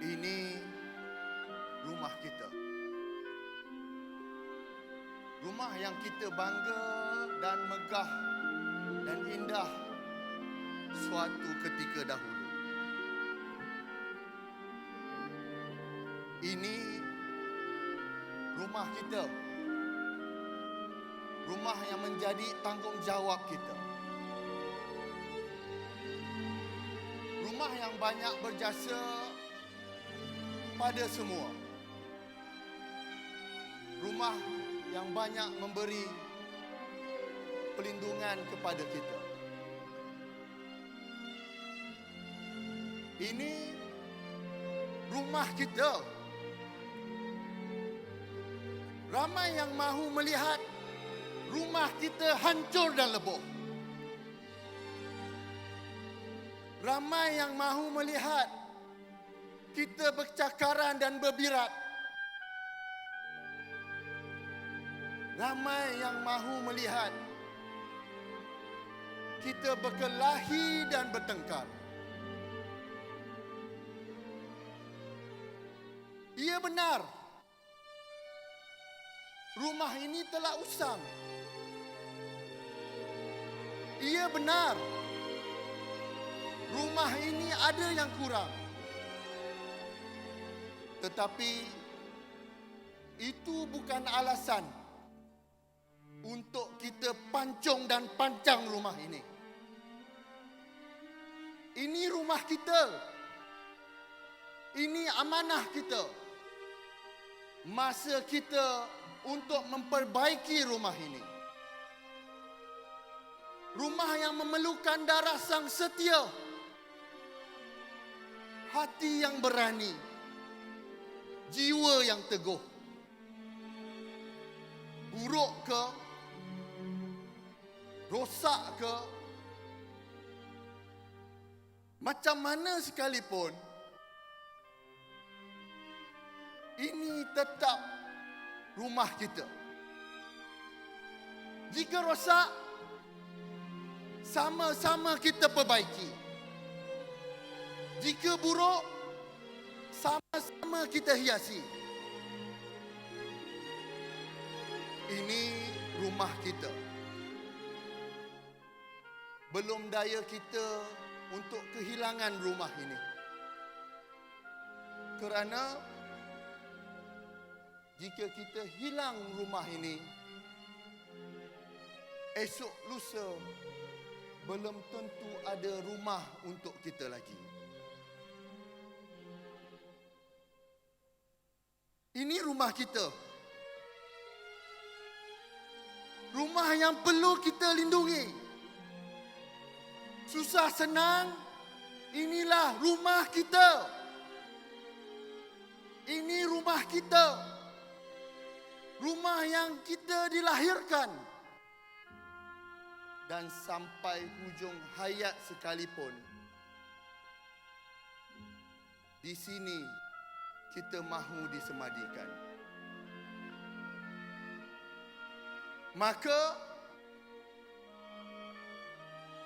Ini rumah kita. Rumah yang kita bangga dan megah dan indah suatu ketika dahulu. Ini rumah kita. Rumah yang menjadi tanggungjawab kita. Rumah yang banyak berjasa pada semua. Rumah yang banyak memberi perlindungan kepada kita. Ini rumah kita. Ramai yang mahu melihat rumah kita hancur dan lebur. Ramai yang mahu melihat kita bercakaran dan berbirat. Ramai yang mahu melihat kita berkelahi dan bertengkar. Ia benar, rumah ini telah usang. Ia benar, rumah ini ada yang kurang. Tetapi itu bukan alasan untuk kita pancung dan pancang rumah ini. Ini rumah kita. Ini amanah kita. Masa kita untuk memperbaiki rumah ini. Rumah yang memerlukan darah sang setia. Hati yang berani. Jiwa yang teguh. Buruk ke, rosak ke, macam mana sekalipun, ini tetap rumah kita. Jika rosak, sama-sama kita perbaiki. Jika buruk, sama-sama kita hiasi. Ini rumah kita. Belum daya kita untuk kehilangan rumah ini. Kerana jika kita hilang rumah ini, esok lusa belum tentu ada rumah untuk kita lagi. Ini rumah kita. Rumah yang perlu kita lindungi. Susah senang, inilah rumah kita. Ini rumah kita. Rumah yang kita dilahirkan. Dan sampai hujung hayat sekalipun, di sini kita mahu disemadikan. Maka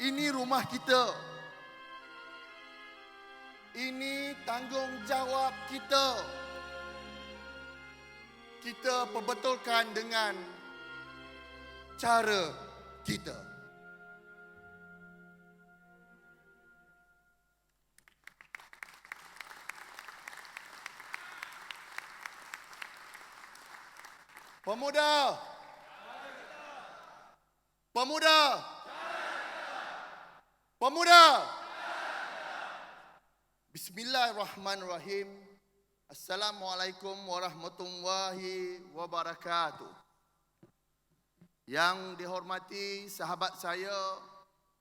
ini rumah kita. Ini tanggungjawab kita. Kita perbetulkan dengan cara kita. Pemuda! Pemuda! Pemuda! Bismillahirrahmanirrahim. Assalamualaikum warahmatullahi wabarakatuh. Yang dihormati sahabat saya,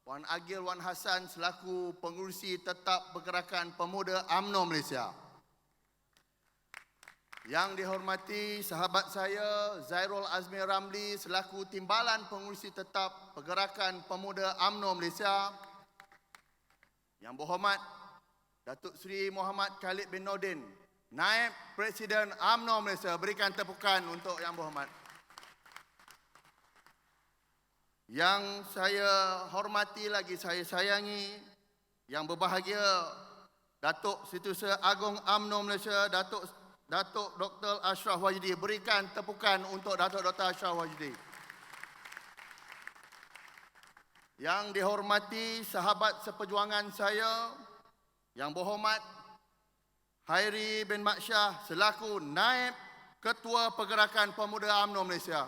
Wan Agil Wan Hassan selaku pengurusi tetap Pergerakan Pemuda UMNO Malaysia. Yang dihormati sahabat saya Zairul Azmi Ramli selaku Timbalan Pengurusi Tetap Pergerakan Pemuda UMNO Malaysia. Yang berhormat Datuk Seri Muhammad Khalid bin Nordin, Naib Presiden UMNO Malaysia. Berikan tepukan untuk yang berhormat. Yang saya hormati lagi saya sayangi, yang berbahagia Datuk Setiausaha Agong UMNO Malaysia, Datuk Dr. Ashraf Wajdi. Berikan tepukan untuk Datuk Dr. Ashraf Wajdi. Yang dihormati sahabat seperjuangan saya, yang berhormat Hairi bin Mat Shah selaku Naib Ketua Pergerakan Pemuda UMNO Malaysia.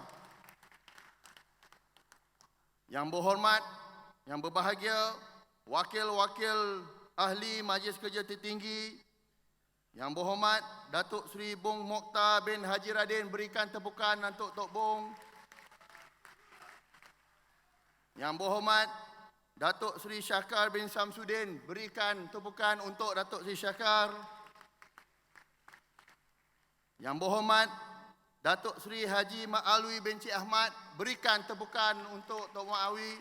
Yang berhormat, yang berbahagia, wakil-wakil ahli Majlis Kerja Tertinggi, yang berhormat Datuk Seri Bung Mokhtar bin Haji Radin, berikan tepukan untuk Tok Bung. Yang berhormat Datuk Seri Syakar bin Samsudin, berikan tepukan untuk Datuk Seri Syakar. Yang berhormat Datuk Seri Haji Mak Alwi bin Cik Ahmad, berikan tepukan untuk Tok Mak Alwi.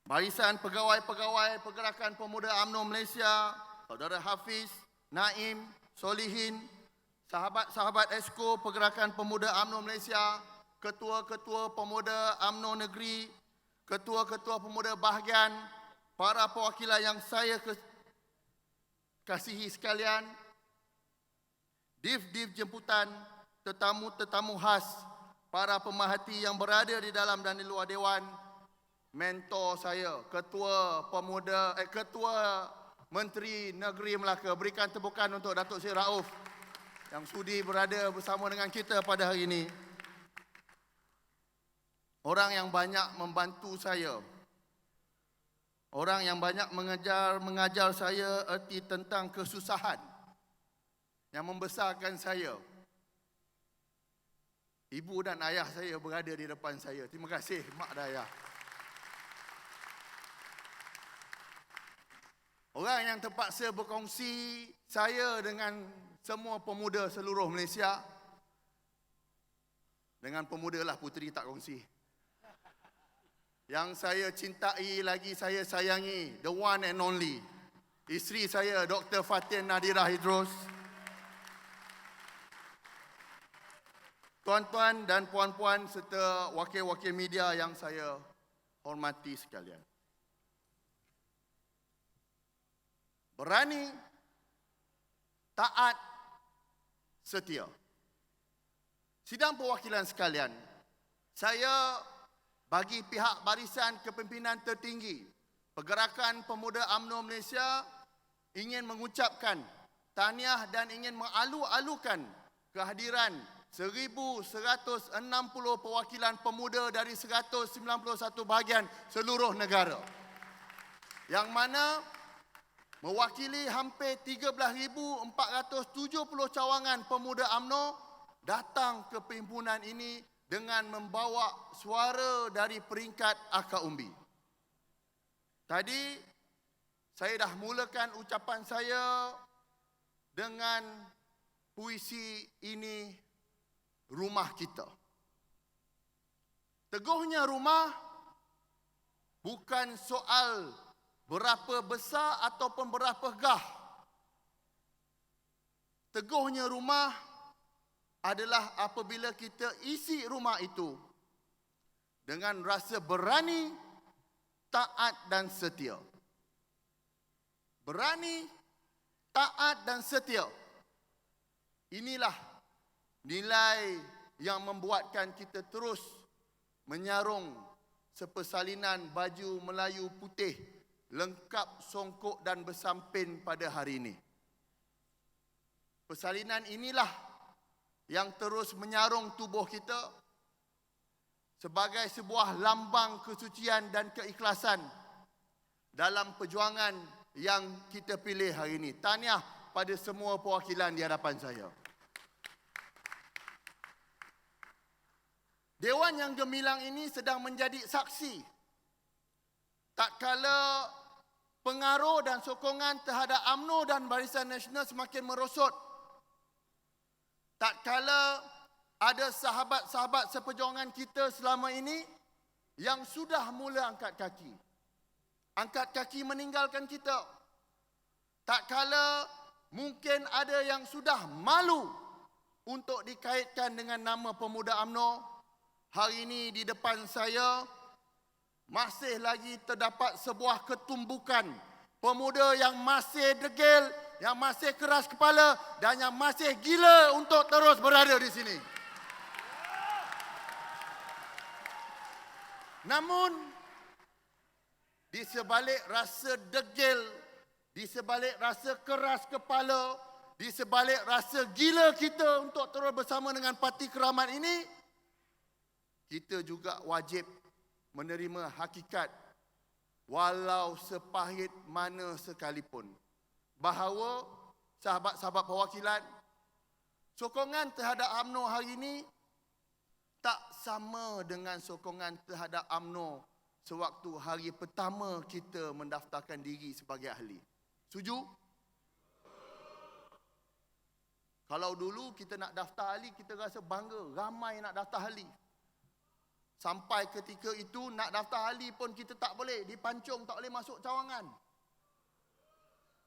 Barisan pegawai-pegawai Pergerakan Pemuda UMNO Malaysia, Saudara Hafiz, Naim, Solihin, sahabat-sahabat Esko Pergerakan Pemuda UMNO Malaysia, ketua-ketua pemuda UMNO Negeri, ketua-ketua pemuda bahagian, para perwakilan yang saya kasihi sekalian, div-div jemputan, tetamu-tetamu khas, para pemerhati yang berada di dalam dan di luar Dewan, mentor saya, Ketua Menteri Negeri Melaka. Berikan tepukan untuk Datuk Seri Rauf yang sudi berada bersama dengan kita pada hari ini. Orang yang banyak membantu saya, orang yang banyak mengajar saya erti tentang kesusahan yang membesarkan saya. Ibu dan ayah saya berada di depan saya. Terima kasih mak dan ayah. Orang yang terpaksa berkongsi saya dengan semua pemuda seluruh Malaysia. Dengan pemuda lah, puteri tak kongsi. Yang saya cintai lagi saya sayangi, the one and only, isteri saya Dr. Fatin Nadira Hidros. Tuan-tuan dan puan-puan serta wakil-wakil media yang saya hormati sekalian. Berani, taat, setia. Sidang perwakilan sekalian, saya bagi pihak Barisan Kepimpinan Tertinggi Pergerakan Pemuda UMNO Malaysia ingin mengucapkan tahniah dan ingin mengalu-alukan kehadiran 1,160 perwakilan pemuda dari 191 bahagian seluruh negara, yang mana mewakili hampir 13,470 cawangan pemuda UMNO datang ke perhimpunan ini dengan membawa suara dari peringkat akar umbi. Tadi saya dah mulakan ucapan saya dengan puisi ini, rumah kita. Teguhnya rumah bukan soal berapa besar ataupun berapa gah. Teguhnya rumah adalah apabila kita isi rumah itu dengan rasa berani, taat dan setia. Berani, taat dan setia. Inilah nilai yang membuatkan kita terus menyarung sepersalinan baju Melayu putih lengkap songkok dan bersampin pada hari ini. Persalinan inilah yang terus menyarung tubuh kita sebagai sebuah lambang kesucian dan keikhlasan dalam perjuangan yang kita pilih hari ini. Tahniah pada semua perwakilan di hadapan saya. Dewan yang gemilang ini sedang menjadi saksi tak kala pengaruh dan sokongan terhadap UMNO dan Barisan Nasional semakin merosot. Tak kala ada sahabat-sahabat seperjuangan kita selama ini yang sudah mula angkat kaki. Angkat kaki meninggalkan kita. Tak kala mungkin ada yang sudah malu untuk dikaitkan dengan nama pemuda UMNO. Hari ini di depan saya masih lagi terdapat sebuah ketumbukan pemuda yang masih degil, yang masih keras kepala dan yang masih gila untuk terus berada di sini. Namun, di sebalik rasa degil, di sebalik rasa keras kepala, di sebalik rasa gila kita untuk terus bersama dengan Parti Keramat ini, kita juga wajib menerima hakikat walau sepahit mana sekalipun, bahawa sahabat-sahabat perwakilan, sokongan terhadap UMNO hari ini tak sama dengan sokongan terhadap UMNO sewaktu hari pertama kita mendaftarkan diri sebagai ahli. Setuju? Kalau dulu kita nak daftar ahli, kita rasa bangga, ramai nak daftar ahli. Sampai ketika itu nak daftar ahli pun kita tak boleh, dipancung, tak boleh masuk cawangan.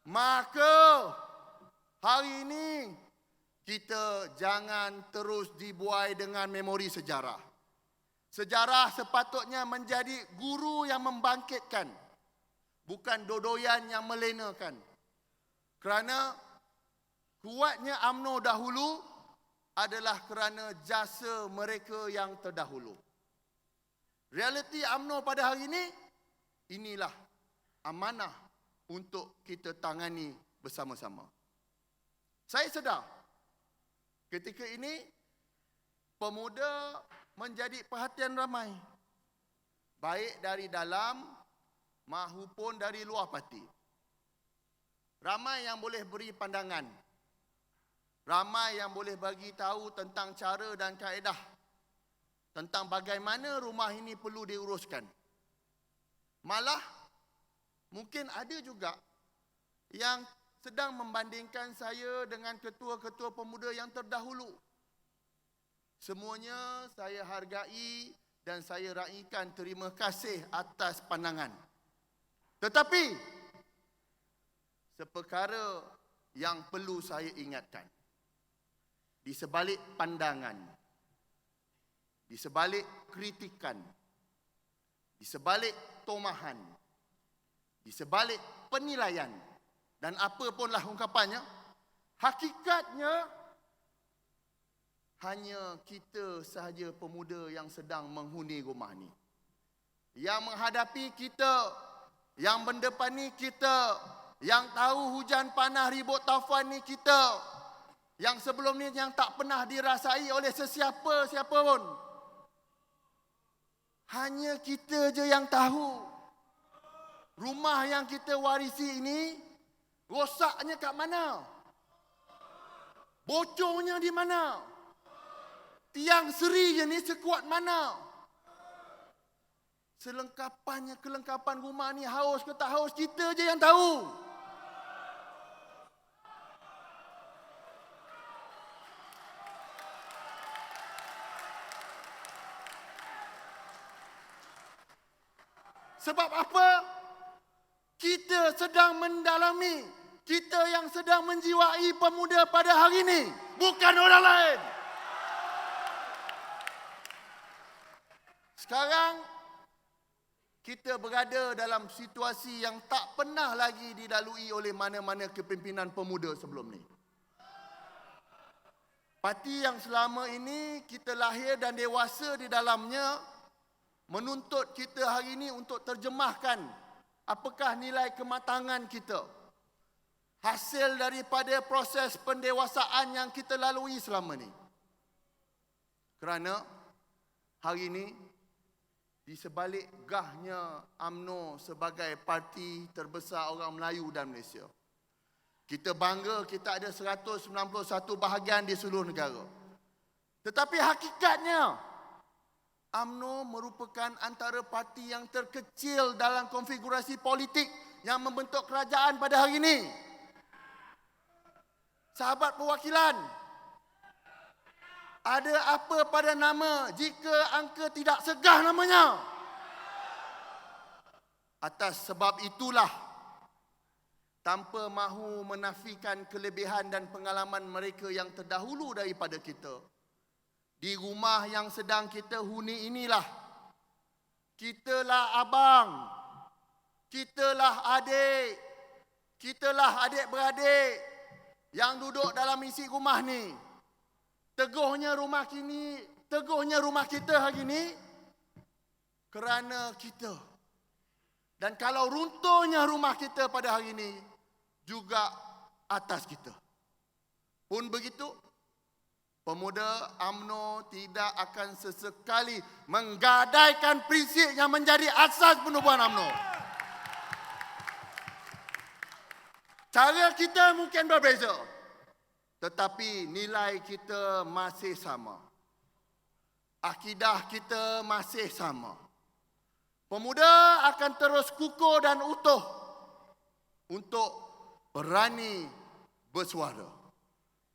Maka hari ini kita jangan terus dibuai dengan memori sejarah. Sejarah sepatutnya menjadi guru yang membangkitkan, bukan dodoyan yang melenakan. Kerana kuatnya UMNO dahulu adalah kerana jasa mereka yang terdahulu. Realiti UMNO pada hari ini, inilah amanah untuk kita tangani bersama-sama. Saya sedar, ketika ini pemuda menjadi perhatian ramai, baik dari dalam maupun dari luar parti. Ramai yang boleh beri pandangan, ramai yang boleh bagi tahu tentang cara dan kaedah, tentang bagaimana rumah ini perlu diuruskan. Malah, mungkin ada juga yang sedang membandingkan saya dengan ketua-ketua pemuda yang terdahulu. Semuanya saya hargai dan saya raikan terima kasih atas pandangan. Tetapi, seperkara yang perlu saya ingatkan, di sebalik pandangan, di sebalik kritikan, di sebalik tomahan, di sebalik penilaian, dan apapunlah ungkapannya, hakikatnya hanya kita sahaja pemuda yang sedang menghuni rumah ni. Yang menghadapi kita, yang mendepani kita, yang tahu hujan panas ribut taufan ni kita, yang sebelum ni yang tak pernah dirasai oleh sesiapa-siapa pun. Hanya kita je yang tahu. Rumah yang kita warisi ini, rosaknya kat mana? Bocornya di mana? Tiang seri je ni sekuat mana? Selengkapannya, kelengkapan rumah ni haus ke tak haus, kita je yang tahu. Sebab apa? Kita sedang mendalami, kita yang sedang menjiwai pemuda pada hari ini, bukan orang lain. Sekarang, kita berada dalam situasi yang tak pernah lagi dilalui oleh mana-mana kepimpinan pemuda sebelum ni. Parti yang selama ini kita lahir dan dewasa di dalamnya, menuntut kita hari ini untuk terjemahkan apakah nilai kematangan kita, hasil daripada proses pendewasaan yang kita lalui selama ini. Kerana hari ini, di sebalik gahnya UMNO sebagai parti terbesar orang Melayu dan Malaysia, kita bangga kita ada 191 bahagian di seluruh negara. Tetapi hakikatnya, UMNO merupakan antara parti yang terkecil dalam konfigurasi politik yang membentuk kerajaan pada hari ini. Sahabat perwakilan, ada apa pada nama jika angka tidak segah namanya? Atas sebab itulah, tanpa mahu menafikan kelebihan dan pengalaman mereka yang terdahulu daripada kita, di rumah yang sedang kita huni inilah, kitalah abang, kitalah adik, Kitalah adik-beradik yang duduk dalam isi rumah ni. Teguhnya rumah kita hari ni kerana kita. Dan kalau runtuhnya rumah kita pada hari ini, juga atas kita. Pun begitu, pemuda UMNO tidak akan sesekali menggadaikan prinsip yang menjadi asas penubuhan UMNO. Cara kita mungkin berbeza, tetapi nilai kita masih sama. Akidah kita masih sama. Pemuda akan terus kukuh dan utuh untuk berani bersuara,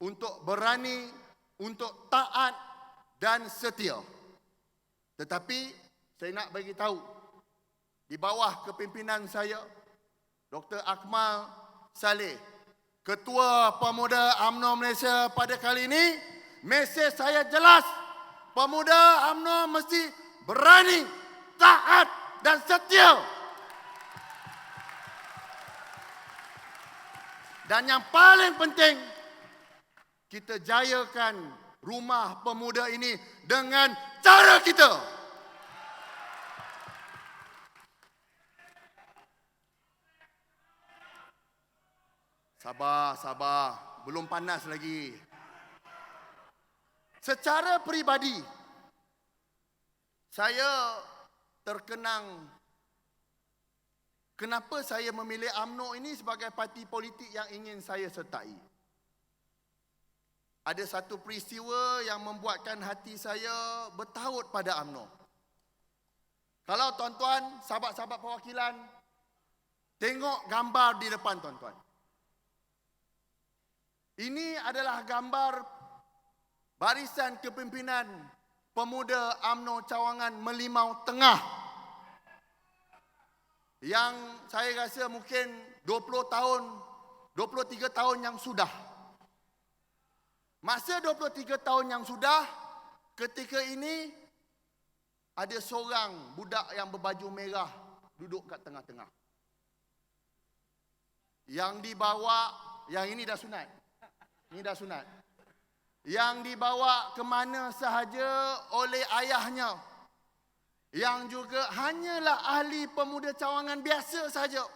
untuk berani, untuk taat dan setia. Tetapi saya nak bagi tahu, di bawah kepimpinan saya, Dr. Akmal Saleh, Ketua Pemuda UMNO Malaysia pada kali ini, mesej saya jelas. Pemuda UMNO mesti berani, taat dan setia. Dan yang paling penting, kita jayakan rumah pemuda ini dengan cara kita. Sabar, belum panas lagi. Secara peribadi, saya terkenang kenapa saya memilih UMNO ini sebagai parti politik yang ingin saya sertai. Ada satu peristiwa yang membuatkan hati saya bertaut pada UMNO. Kalau tuan-tuan, sahabat-sahabat perwakilan, tengok gambar di depan tuan-tuan. Ini adalah gambar barisan kepimpinan Pemuda UMNO Cawangan Melimau Tengah, yang saya rasa mungkin 20 tahun, 23 tahun yang sudah. Masa 23 tahun yang sudah, ketika ini ada seorang budak yang berbaju merah duduk kat tengah-tengah. Yang dibawa, yang ini dah sunat. Ini dah sunat. Yang dibawa ke mana sahaja oleh ayahnya, yang juga hanyalah ahli pemuda cawangan biasa saja.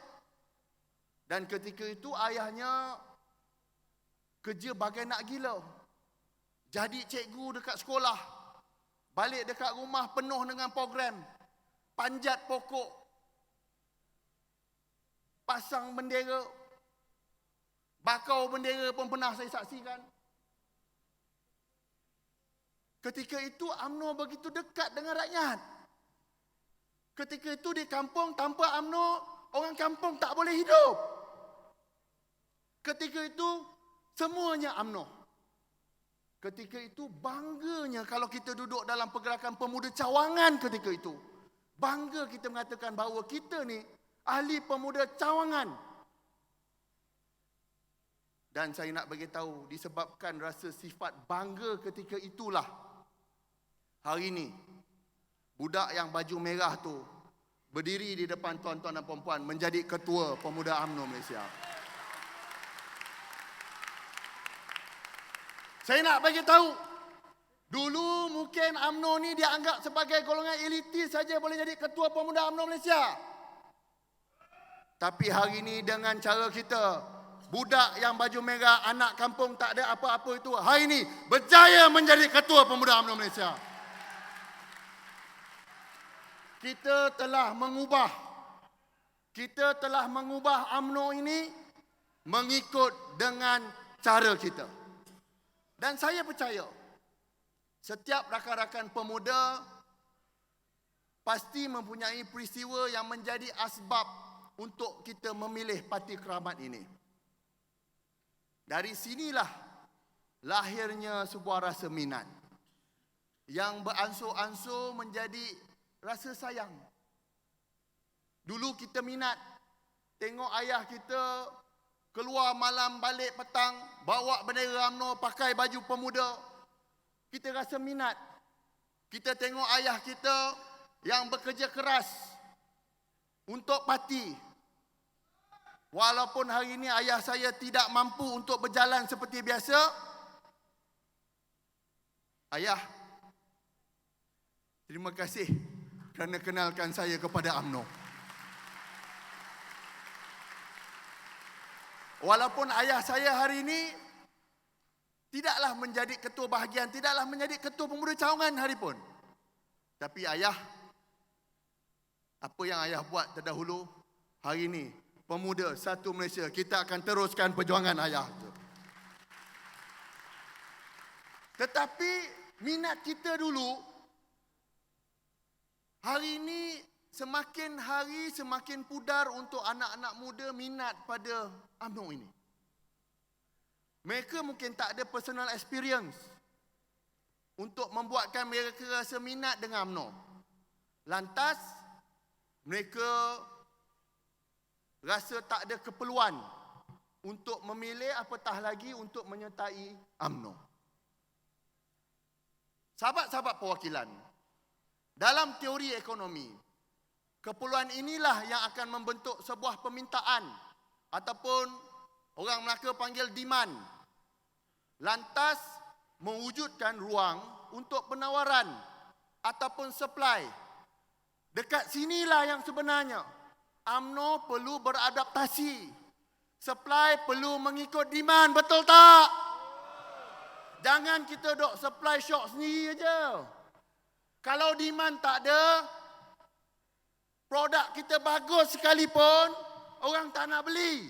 Dan ketika itu ayahnya kerja bagai nak gila. Jadi cikgu dekat sekolah, balik dekat rumah penuh dengan program, panjat pokok, pasang bendera, bakau bendera pun pernah saya saksikan. Ketika itu UMNO begitu dekat dengan rakyat. Ketika itu di kampung, tanpa UMNO, orang kampung tak boleh hidup. Ketika itu semuanya UMNO. Ketika itu bangganya kalau kita duduk dalam pergerakan pemuda cawangan ketika itu. Bangga kita mengatakan bahawa kita ni ahli pemuda cawangan. Dan saya nak bagi tahu, disebabkan rasa sifat bangga ketika itulah, hari ini, budak yang baju merah tu berdiri di depan tuan-tuan dan puan-puan menjadi Ketua Pemuda UMNO Malaysia. Saya nak bagi tahu, dulu mungkin UMNO ni dianggap sebagai golongan elitis saja boleh jadi Ketua Pemuda UMNO Malaysia. Tapi hari ini dengan cara kita, budak yang baju merah, anak kampung tak ada apa-apa itu, hari ini berjaya menjadi Ketua Pemuda UMNO Malaysia. Kita telah mengubah UMNO ini mengikut dengan cara kita. Dan saya percaya setiap rakan-rakan pemuda pasti mempunyai peristiwa yang menjadi asbab untuk kita memilih Parti Keramat ini. Dari sinilah lahirnya sebuah rasa minat yang beransur-ansur menjadi rasa sayang. Dulu kita minat tengok ayah kita keluar malam balik petang, bawa bendera UMNO, pakai baju pemuda. Kita rasa minat. Kita tengok ayah kita yang bekerja keras untuk parti. Walaupun hari ini ayah saya tidak mampu untuk berjalan seperti biasa, ayah, terima kasih kerana kenalkan saya kepada UMNO. Walaupun ayah saya hari ini tidaklah menjadi ketua bahagian, tidaklah menjadi ketua pemuda cawangan hari pun. Tapi ayah, apa yang ayah buat terdahulu, hari ini pemuda satu Malaysia, kita akan teruskan perjuangan ayah itu. Tetapi minat kita dulu, hari ini semakin hari semakin pudar untuk anak-anak muda minat pada UMNO ini. Mereka mungkin tak ada personal experience untuk membuatkan mereka rasa minat dengan UMNO. Lantas, mereka rasa tak ada keperluan untuk memilih apatah lagi untuk menyertai UMNO. Sahabat-sahabat perwakilan, dalam teori ekonomi, keperluan inilah yang akan membentuk sebuah permintaan ataupun orang Melaka panggil demand. Lantas mewujudkan ruang untuk penawaran ataupun supply. Dekat sinilah yang sebenarnya UMNO perlu beradaptasi. Supply perlu mengikut demand, betul tak? Jangan kita dok supply shock sendiri aja. Kalau demand tak ada, produk kita bagus sekalipun, orang tak nak beli.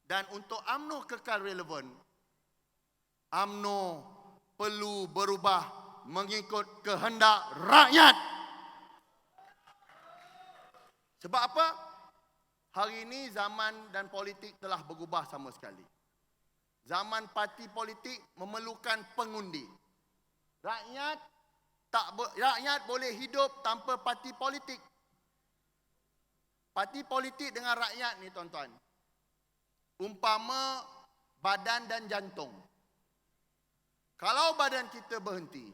Dan untuk UMNO kekal relevan, UMNO perlu berubah mengikut kehendak rakyat. Sebab apa? Hari ini zaman dan politik telah berubah sama sekali. Zaman parti politik memerlukan pengundi. Rakyat boleh hidup tanpa parti politik. Parti politik dengan rakyat ni tuan-tuan, umpama badan dan jantung. Kalau badan kita berhenti,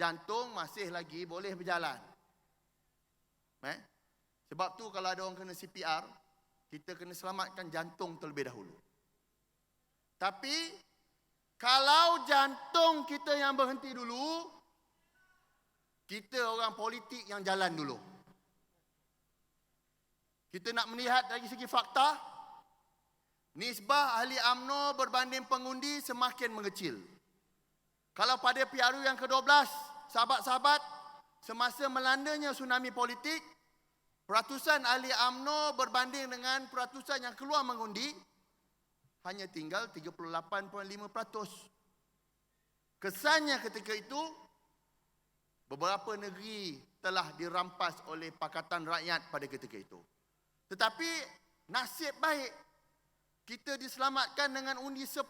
jantung masih lagi boleh berjalan. Sebab tu kalau ada orang kena CPR, kita kena selamatkan jantung terlebih dahulu. Tapi kalau jantung kita yang berhenti dulu, kita orang politik yang jalan dulu. Kita nak melihat dari segi fakta, nisbah ahli UMNO berbanding pengundi semakin mengecil. Kalau pada PRU yang ke-12, sahabat-sahabat, semasa melandanya tsunami politik, peratusan ahli UMNO berbanding dengan peratusan yang keluar mengundi, hanya tinggal 38.5%. Kesannya ketika itu, beberapa negeri telah dirampas oleh Pakatan Rakyat pada ketika itu. Tetapi nasib baik, kita diselamatkan dengan undi 11.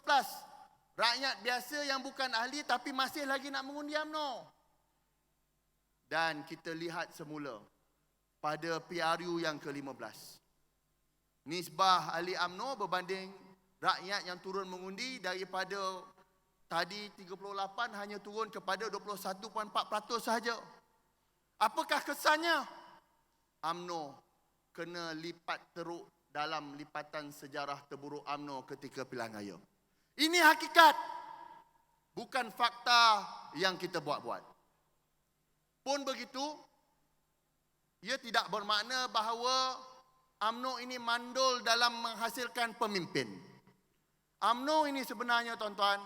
Rakyat biasa yang bukan ahli tapi masih lagi nak mengundi UMNO. Dan kita lihat semula pada PRU yang ke-15. Nisbah ahli UMNO berbanding rakyat yang turun mengundi daripada tadi 38 hanya turun kepada 21.4% sahaja. Apakah kesannya? UMNO kena lipat teruk dalam lipatan sejarah terburuk UMNO ketika pilihan raya. Ini hakikat, bukan fakta yang kita buat-buat. Pun begitu, ia tidak bermakna bahawa UMNO ini mandul dalam menghasilkan pemimpin. UMNO ini sebenarnya tuan-tuan,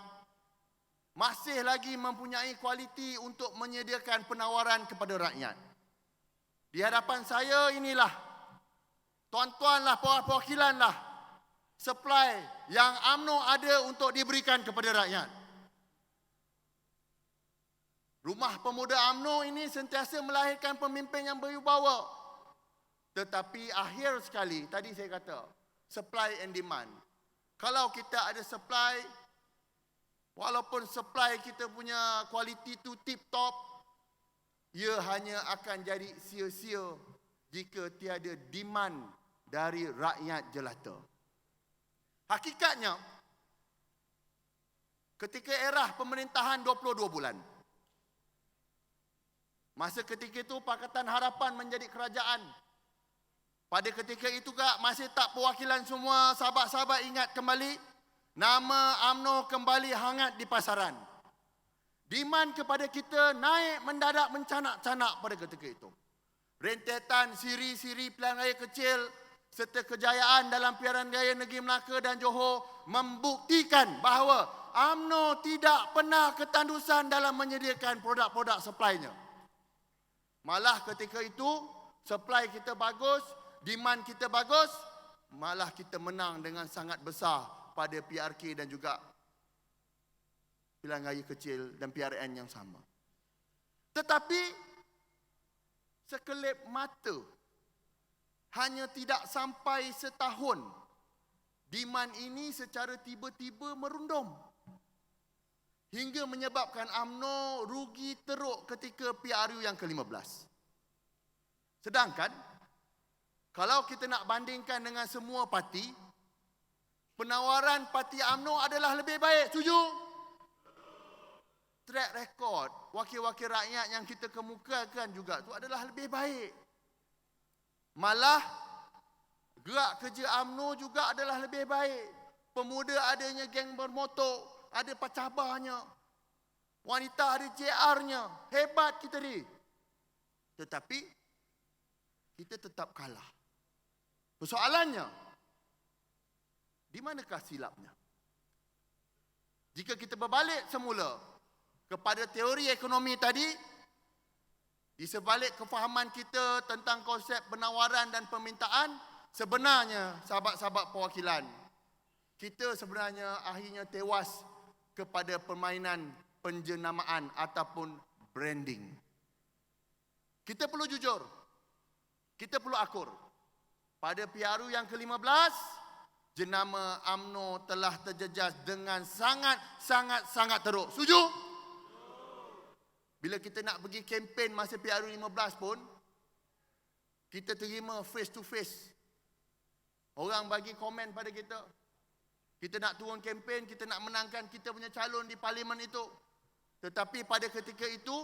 masih lagi mempunyai kualiti untuk menyediakan penawaran kepada rakyat. Di hadapan saya inilah, tuan-tuanlah, perwakilanlah, supply yang UMNO ada untuk diberikan kepada rakyat. Rumah Pemuda UMNO ini sentiasa melahirkan pemimpin yang berwibawa. Tetapi akhir sekali, tadi saya kata, supply and demand. Kalau kita ada supply, walaupun supply kita punya kualiti tu tip top, ia hanya akan jadi sia-sia jika tiada demand dari rakyat jelata. Hakikatnya, ketika era pemerintahan 22 bulan, masa ketika itu Pakatan Harapan menjadi kerajaan, Pada ketika itu kak, masih tak perwakilan semua sahabat-sahabat ingat kembali, nama UMNO kembali hangat di pasaran. Demand kepada kita naik mendadak mencanak-canak pada ketika itu. Rentetan siri-siri pilihan raya kecil serta kejayaan dalam pilihan raya Negeri Melaka dan Johor membuktikan bahawa UMNO tidak pernah ketandusan dalam menyediakan produk-produk supply-nya. Malah ketika itu, supply kita bagus, demand kita bagus, malah kita menang dengan sangat besar pada PRK dan juga pilihan raya kecil dan PRN yang sama. Tetapi sekelip mata, hanya tidak sampai setahun, demand ini secara tiba-tiba merundum. Hingga menyebabkan UMNO rugi teruk ketika PRU yang ke-15. Sedangkan, kalau kita nak bandingkan dengan semua parti, penawaran parti UMNO adalah lebih baik. Setuju? Track record wakil-wakil rakyat yang kita kemukakan juga itu adalah lebih baik. Malah, gerak kerja UMNO juga adalah lebih baik. Pemuda adanya geng bermotor, ada pacabarnya. Wanita ada JR-nya. Hebat kita ni. Tetapi, kita tetap kalah. Persoalannya, di manakah silapnya? Jika kita berbalik semula kepada teori ekonomi tadi, di sebalik kefahaman kita tentang konsep penawaran dan permintaan, sebenarnya sahabat-sahabat perwakilan, kita sebenarnya akhirnya tewas kepada permainan penjenamaan ataupun branding. Kita perlu jujur, kita perlu akur. Pada PRU yang ke-15, jenama UMNO telah terjejas dengan sangat teruk. Setuju? Bila kita nak pergi kempen masa PRU 15 pun, kita terima face to face. Orang bagi komen pada kita. Kita nak turun kempen, kita nak menangkan kita punya calon di parlimen itu. Tetapi pada ketika itu,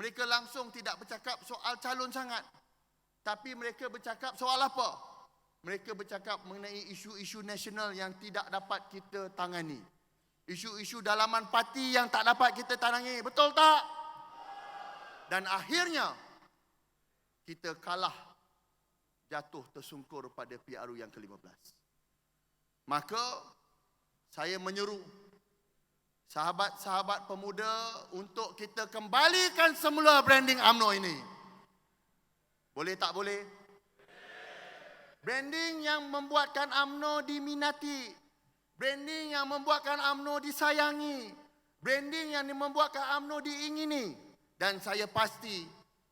mereka langsung tidak bercakap soal calon sangat. Tapi mereka bercakap soal apa? Mereka bercakap mengenai isu-isu nasional yang tidak dapat kita tangani. Isu-isu dalaman parti yang tak dapat kita tangani. Betul tak? Dan akhirnya, kita kalah, jatuh tersungkur pada PRU yang ke-15. Maka, saya menyeru sahabat-sahabat pemuda untuk kita kembalikan semula branding UMNO ini. Boleh tak boleh? Branding yang membuatkan UMNO diminati. Branding yang membuatkan UMNO disayangi. Branding yang membuatkan UMNO diingini. Dan saya pasti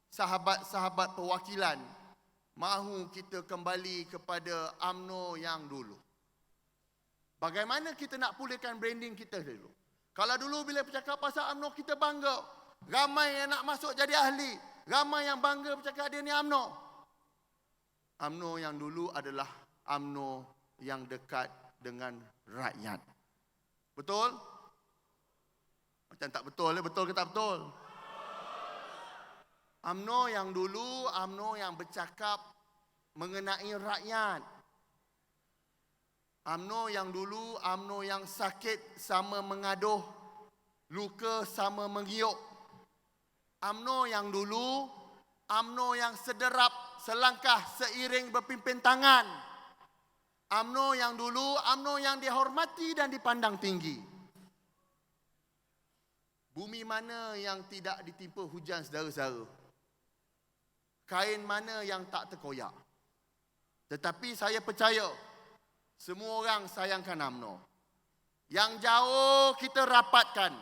sahabat-sahabat perwakilan mahu kita kembali kepada UMNO yang dulu. Bagaimana kita nak pulihkan branding kita dulu? Kalau dulu bila bercakap pasal UMNO kita bangga. Ramai yang nak masuk jadi ahli. Ramai yang bangga bercakap dia ni UMNO. UMNO yang dulu adalah UMNO yang dekat dengan rakyat. Betul? Macam tak betul, betul ke tak betul? UMNO yang dulu, UMNO yang bercakap mengenai rakyat. UMNO yang dulu, UMNO yang sakit sama mengaduh, luka sama mengiuk. UMNO yang dulu, UMNO yang sederap selangkah seiring berpimpin tangan. UMNO yang dulu, UMNO yang dihormati dan dipandang tinggi. Bumi mana yang tidak ditimpa hujan saudara-saudara? Kain mana yang tak terkoyak? Tetapi saya percaya, semua orang sayangkan UMNO. Yang jauh kita rapatkan.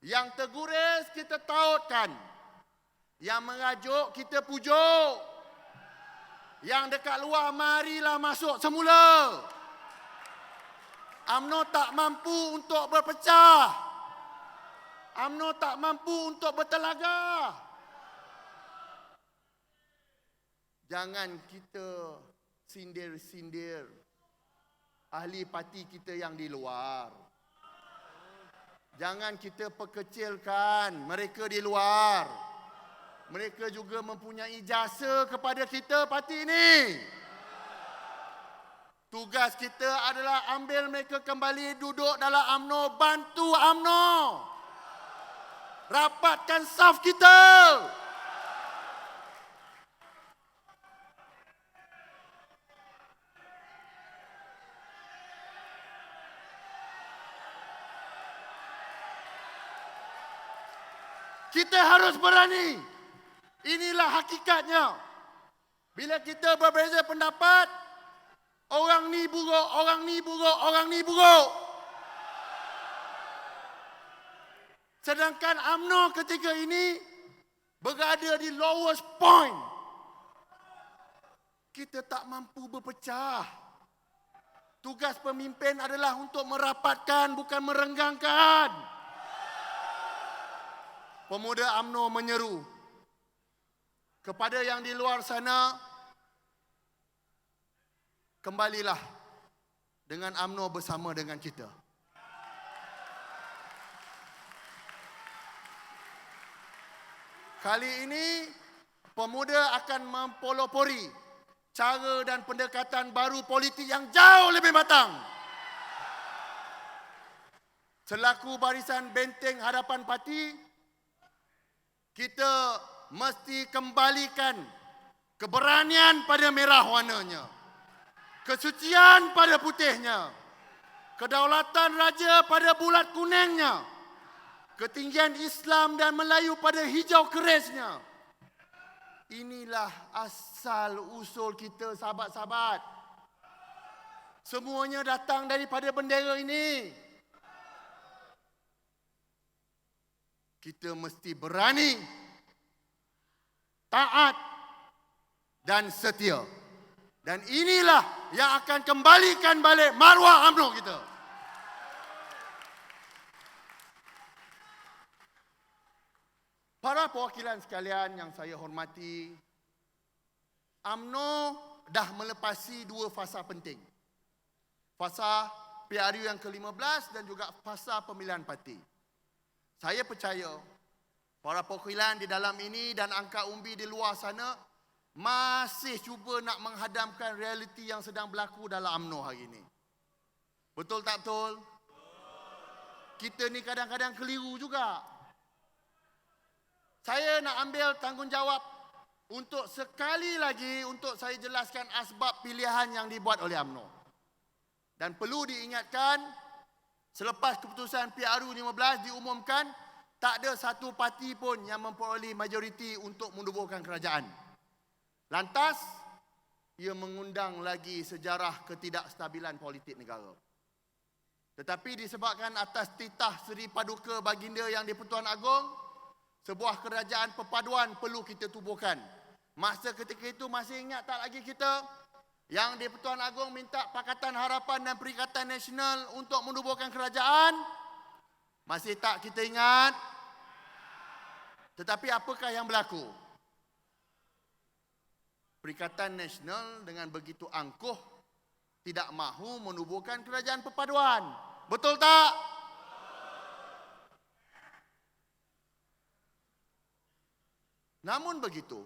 Yang terguris kita tautkan. Yang mengajuk kita pujuk. Yang dekat luar marilah masuk semula. UMNO tak mampu untuk berpecah. UMNO tak mampu untuk bertelagah. Jangan kita sindir-sindir ahli parti kita yang di luar. Jangan kita perkecilkan mereka di luar. mereka juga mempunyai jasa kepada kita parti ini. Tugas kita adalah ambil mereka kembali duduk dalam UMNO, bantu UMNO. Rapatkan saf kita. Kita harus berani. Inilah hakikatnya. Bila kita berbeza pendapat, orang ni buruk, orang ni buruk, orang ni buruk. Sedangkan UMNO ketika ini berada di lowest point. Kita tak mampu berpecah. Tugas pemimpin adalah untuk merapatkan, bukan merenggangkan. Pemuda UMNO menyeru kepada yang di luar sana, kembalilah dengan UMNO bersama dengan kita. Kali ini, pemuda akan mempelopori cara dan pendekatan baru politik yang jauh lebih matang. Selaku barisan benteng hadapan parti, kita mesti kembalikan keberanian pada merah warnanya, kesucian pada putihnya, kedaulatan raja pada bulat kuningnya, ketinggian Islam dan Melayu pada hijau kerisnya. Inilah asal usul kita, sahabat-sahabat. Semuanya datang daripada bendera ini. Kita mesti berani, taat dan setia. Dan inilah yang akan kembalikan balik maruah UMNO kita. Para perwakilan sekalian yang saya hormati, UMNO dah melepasi dua fasa penting. Fasa PRU yang ke-15 dan juga fasa pemilihan parti. Saya percaya para perwakilan di dalam ini dan angkat umbi di luar sana masih cuba nak menghadamkan realiti yang sedang berlaku dalam UMNO hari ini. Betul tak betul? Kita ni kadang-kadang keliru juga. Saya nak ambil tanggungjawab untuk sekali lagi untuk saya jelaskan asbab pilihan yang dibuat oleh UMNO. Dan perlu diingatkan, selepas keputusan PRU 15 diumumkan, tak ada satu parti pun yang memperoleh majoriti untuk menubuhkan kerajaan. Lantas, ia mengundang lagi sejarah ketidakstabilan politik negara. Tetapi disebabkan atas titah Seri Paduka Baginda Yang di-Pertuan Agong, sebuah kerajaan perpaduan perlu kita tubuhkan. Masa ketika itu masih ingat tak lagi kita? Yang di-Pertuan Agong minta Pakatan Harapan dan Perikatan Nasional untuk menubuhkan kerajaan. Masih tak kita ingat? Tetapi apakah yang berlaku? Perikatan Nasional dengan begitu angkuh tidak mahu menubuhkan kerajaan perpaduan. Betul tak? Namun begitu,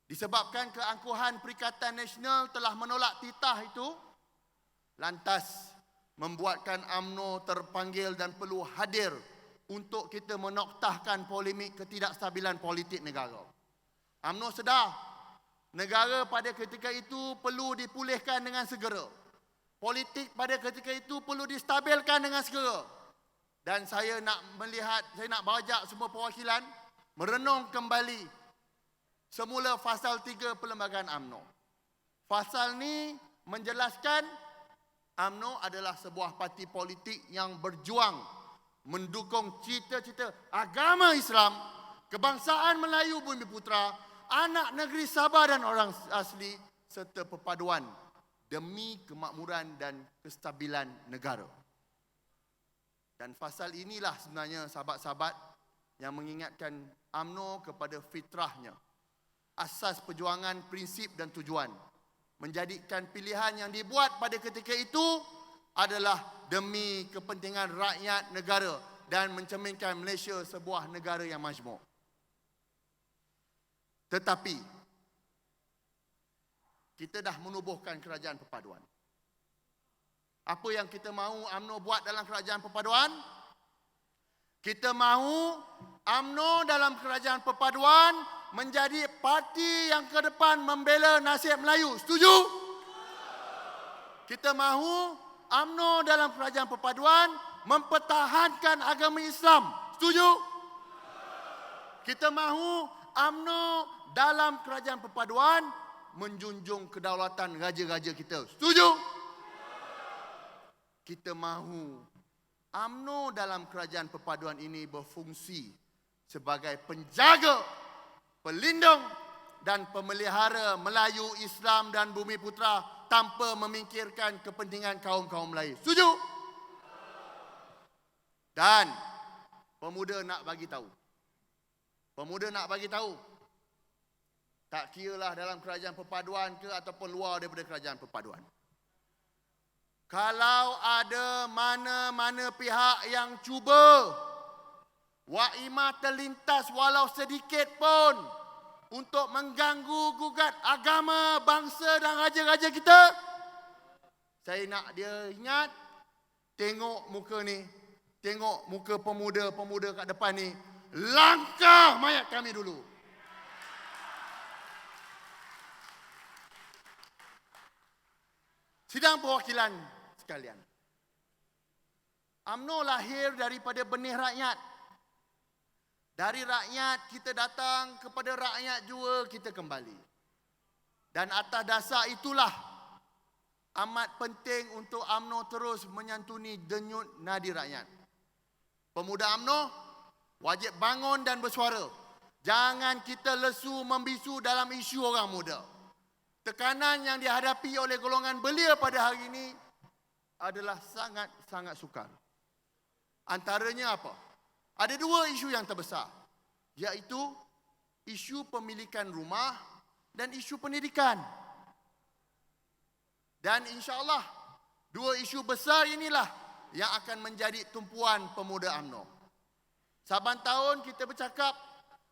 disebabkan keangkuhan Perikatan Nasional telah menolak titah itu, lantas membuatkan UMNO terpanggil dan perlu hadir untuk kita menoktahkan polemik ketidakstabilan politik negara. UMNO sedar negara pada ketika itu perlu dipulihkan dengan segera. Politik pada ketika itu perlu distabilkan dengan segera. Dan saya nak melihat, saya nak bajak semua perwakilan merenung kembali semula fasal 3 Perlembagaan UMNO. Fasal ni menjelaskan UMNO adalah sebuah parti politik yang berjuang mendukung cita-cita agama Islam, kebangsaan Melayu Bumi Putera, anak negeri Sabah dan orang asli, serta perpaduan demi kemakmuran dan kestabilan negara. Dan fasal inilah sebenarnya sahabat-sahabat yang mengingatkan UMNO kepada fitrahnya. Asas perjuangan, prinsip dan tujuan. Menjadikan pilihan yang dibuat pada ketika itu adalah demi kepentingan rakyat negara dan mencerminkan Malaysia sebuah negara yang majmuk. Tetapi kita dah menubuhkan kerajaan perpaduan. Apa yang kita mahu UMNO buat dalam kerajaan perpaduan? Kita mahu UMNO dalam kerajaan perpaduan menjadi parti yang ke depan membela nasib Melayu. Setuju? Kita mahu UMNO dalam kerajaan perpaduan mempertahankan agama Islam. Setuju? Kita mahu UMNO dalam kerajaan perpaduan menjunjung kedaulatan raja-raja kita. Setuju? Kita mahu UMNO dalam kerajaan perpaduan ini berfungsi sebagai penjaga, pelindung dan pemelihara Melayu, Islam dan Bumi Putera tanpa memikirkan kepentingan kaum-kaum Melayu. Setuju? Dan pemuda nak bagi tahu. Pemuda nak bagi tahu. Tak kiralah dalam kerajaan perpaduan ke ataupun luar daripada kerajaan perpaduan. Kalau ada mana-mana pihak yang cuba Waimah terlintas walau sedikit pun untuk mengganggu gugat agama, bangsa dan raja-raja kita, saya nak dia ingat, tengok muka ni, tengok muka pemuda-pemuda kat depan ni, langkah mayat kami dulu. Sidang perwakilan sekalian, UMNO lahir daripada benih rakyat. Dari rakyat kita datang, kepada rakyat juga kita kembali. Dan atas dasar itulah amat penting untuk UMNO terus menyantuni denyut nadi rakyat. Pemuda UMNO wajib bangun dan bersuara. Jangan kita lesu membisu dalam isu orang muda. Tekanan yang dihadapi oleh golongan belia pada hari ini adalah sangat-sangat sukar. Antaranya apa? Ada dua isu yang terbesar, iaitu isu pemilikan rumah dan isu pendidikan. Dan insya-Allah dua isu besar inilah yang akan menjadi tumpuan pemuda UMNO. Saban tahun kita bercakap,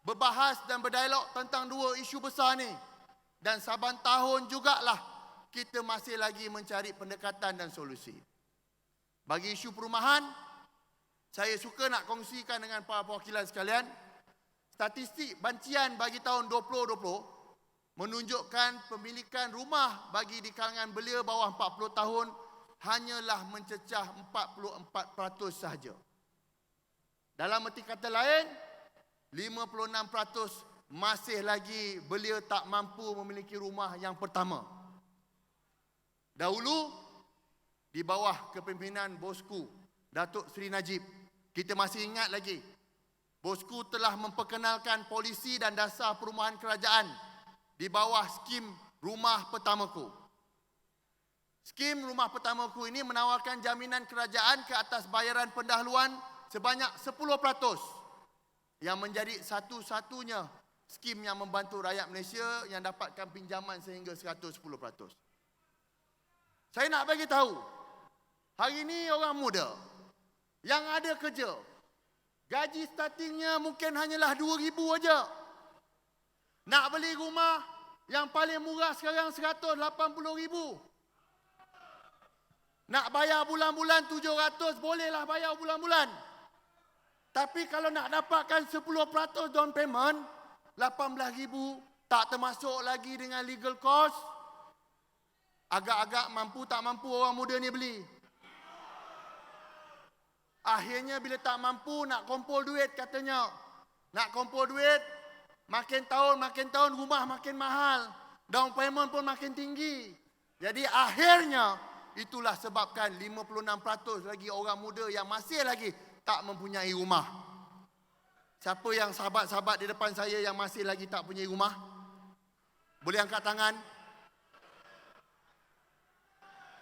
berbahas dan berdialog tentang dua isu besar ni. Dan saban tahun jugalah kita masih lagi mencari pendekatan dan solusi. Bagi isu perumahan, saya suka nak kongsikan dengan para perwakilan sekalian, statistik bancian bagi tahun 2020 menunjukkan pemilikan rumah bagi di kalangan belia bawah 40 tahun hanyalah mencecah 44% sahaja. Dalam erti kata lain, 56% masih lagi belia tak mampu memiliki rumah yang pertama. Dahulu, di bawah kepimpinan bosku, Datuk Seri Najib, kita masih ingat lagi, bosku telah memperkenalkan polisi dan dasar perumahan kerajaan di bawah skim Rumah Pertamaku. Skim Rumah Pertamaku ini menawarkan jaminan kerajaan ke atas bayaran pendahuluan sebanyak 10%, yang menjadi satu-satunya skim yang membantu rakyat Malaysia yang dapatkan pinjaman sehingga 110%. Saya nak bagi tahu, hari ini orang muda yang ada kerja, gaji startingnya mungkin hanyalah 2,000 aja. Nak beli rumah yang paling murah sekarang 180,000. Nak bayar bulan-bulan 700, bolehlah bayar bulan-bulan. Tapi kalau nak dapatkan 10% down payment, 18,000, tak termasuk lagi dengan legal cost. Agak-agak mampu tak mampu orang muda ni beli. Akhirnya bila tak mampu nak kumpul duit katanya. Nak kumpul duit, makin tahun rumah makin mahal. Down payment pun makin tinggi. Jadi akhirnya itulah sebabkan 56% lagi orang muda yang masih lagi tak mempunyai rumah. Siapa yang sahabat-sahabat di depan saya yang masih lagi tak punya rumah? Boleh angkat tangan?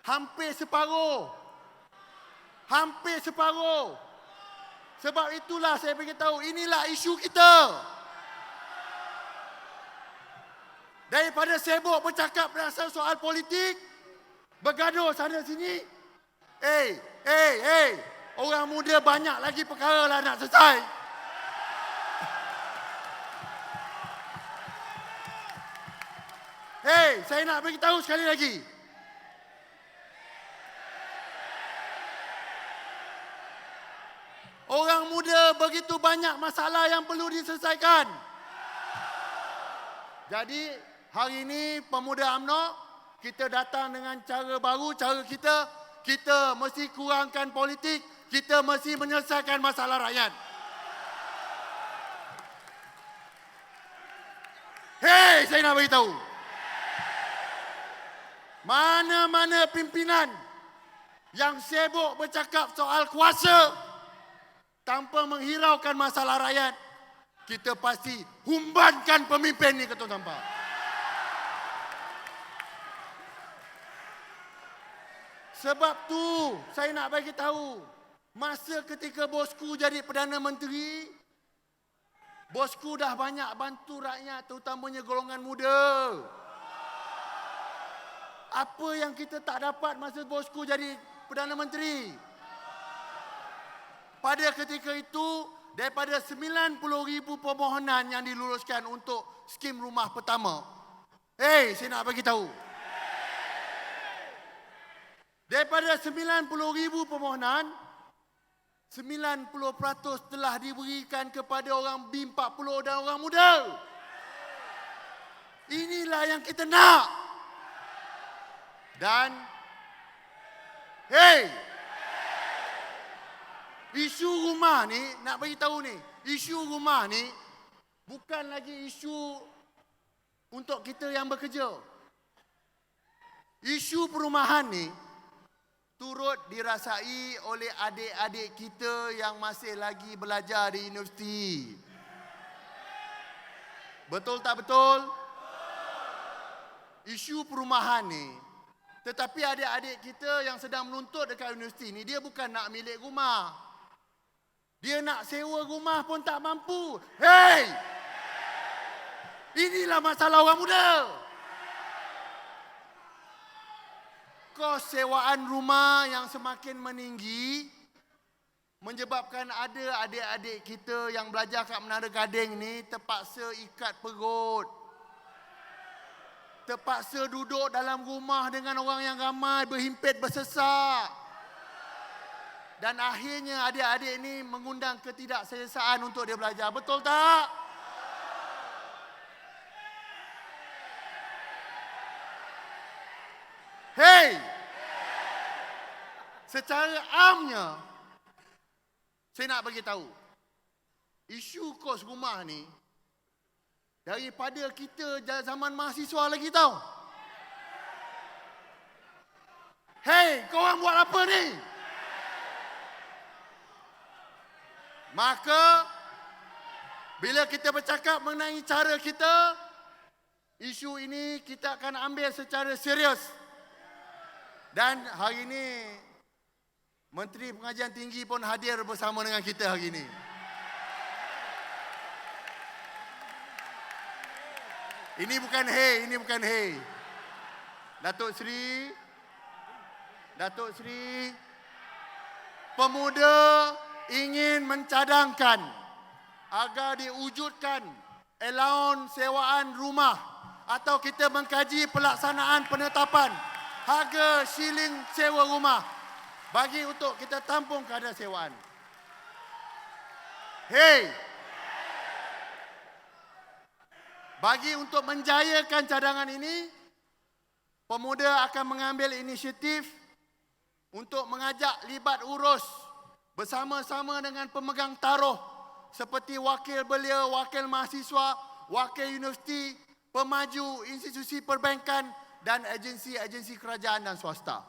Hampir separuh. Hampir separuh. Sebab itulah saya beritahu, inilah isu kita. Daripada sibuk bercakap berasal soal politik, bergaduh sana sini. Orang muda banyak lagi perkara lah nak selesai. Hei, saya nak beritahu sekali lagi. Orang muda begitu banyak masalah yang perlu diselesaikan. Jadi, hari ini pemuda UMNO, kita datang dengan cara baru, cara kita mesti kurangkan politik, kita mesti menyelesaikan masalah rakyat. Hei, saya nak beritahu. Mana-mana pimpinan yang sibuk bercakap soal kuasa tanpa menghiraukan masalah rakyat, kita pasti humbankan pemimpin ni ke tuan tanpa. Sebab tu saya nak bagi tahu, masa ketika bosku jadi Perdana Menteri, bosku dah banyak bantu rakyat, terutamanya golongan muda. Apa yang kita tak dapat masa bosku jadi Perdana Menteri? Pada ketika itu, daripada 90,000 permohonan yang diluluskan untuk skim rumah pertama. Hei, saya nak bagi tahu. Daripada 90,000 permohonan, 90% telah diberikan kepada orang B40 dan orang muda. Inilah yang kita nak. Dan, hei, isu rumah ni, nak bagi tahu ni, isu rumah ni bukan lagi isu untuk kita yang bekerja. Isu perumahan ni turut dirasai oleh adik-adik kita yang masih lagi belajar di universiti. Betul tak betul? Isu perumahan ni, tetapi adik-adik kita yang sedang menuntut dekat universiti ni, dia bukan nak milik rumah. Dia nak sewa rumah pun tak mampu. Hei! Inilah masalah orang muda. Kos sewaan rumah yang semakin meninggi menyebabkan ada adik-adik kita yang belajar kat Menara Gading ni terpaksa ikat perut. Terpaksa duduk dalam rumah dengan orang yang ramai, berhimpit bersesak. Dan akhirnya adik-adik ini mengundang ketidakselesaan untuk dia belajar. Betul tak? Hei! Secara amnya, saya nak bagi tahu, isu kos rumah ni, daripada kita zaman mahasiswa lagi tahu. Hei, korang buat apa ni? Maka, bila kita bercakap mengenai cara kita, isu ini kita akan ambil secara serius. Dan hari ini, Menteri Pengajian Tinggi pun hadir bersama dengan kita hari ini. Ini bukan hei, ini bukan hei. Datuk Seri, pemuda ingin mencadangkan agar diwujudkan allowance sewaan rumah atau kita mengkaji pelaksanaan penetapan harga shilling sewa rumah bagi untuk kita tampung kadar sewaan. Hei! Bagi untuk menjayakan cadangan ini, pemuda akan mengambil inisiatif untuk mengajak libat urus bersama-sama dengan pemegang taruh seperti wakil belia, wakil mahasiswa, wakil universiti, pemaju institusi perbankan dan agensi-agensi kerajaan dan swasta.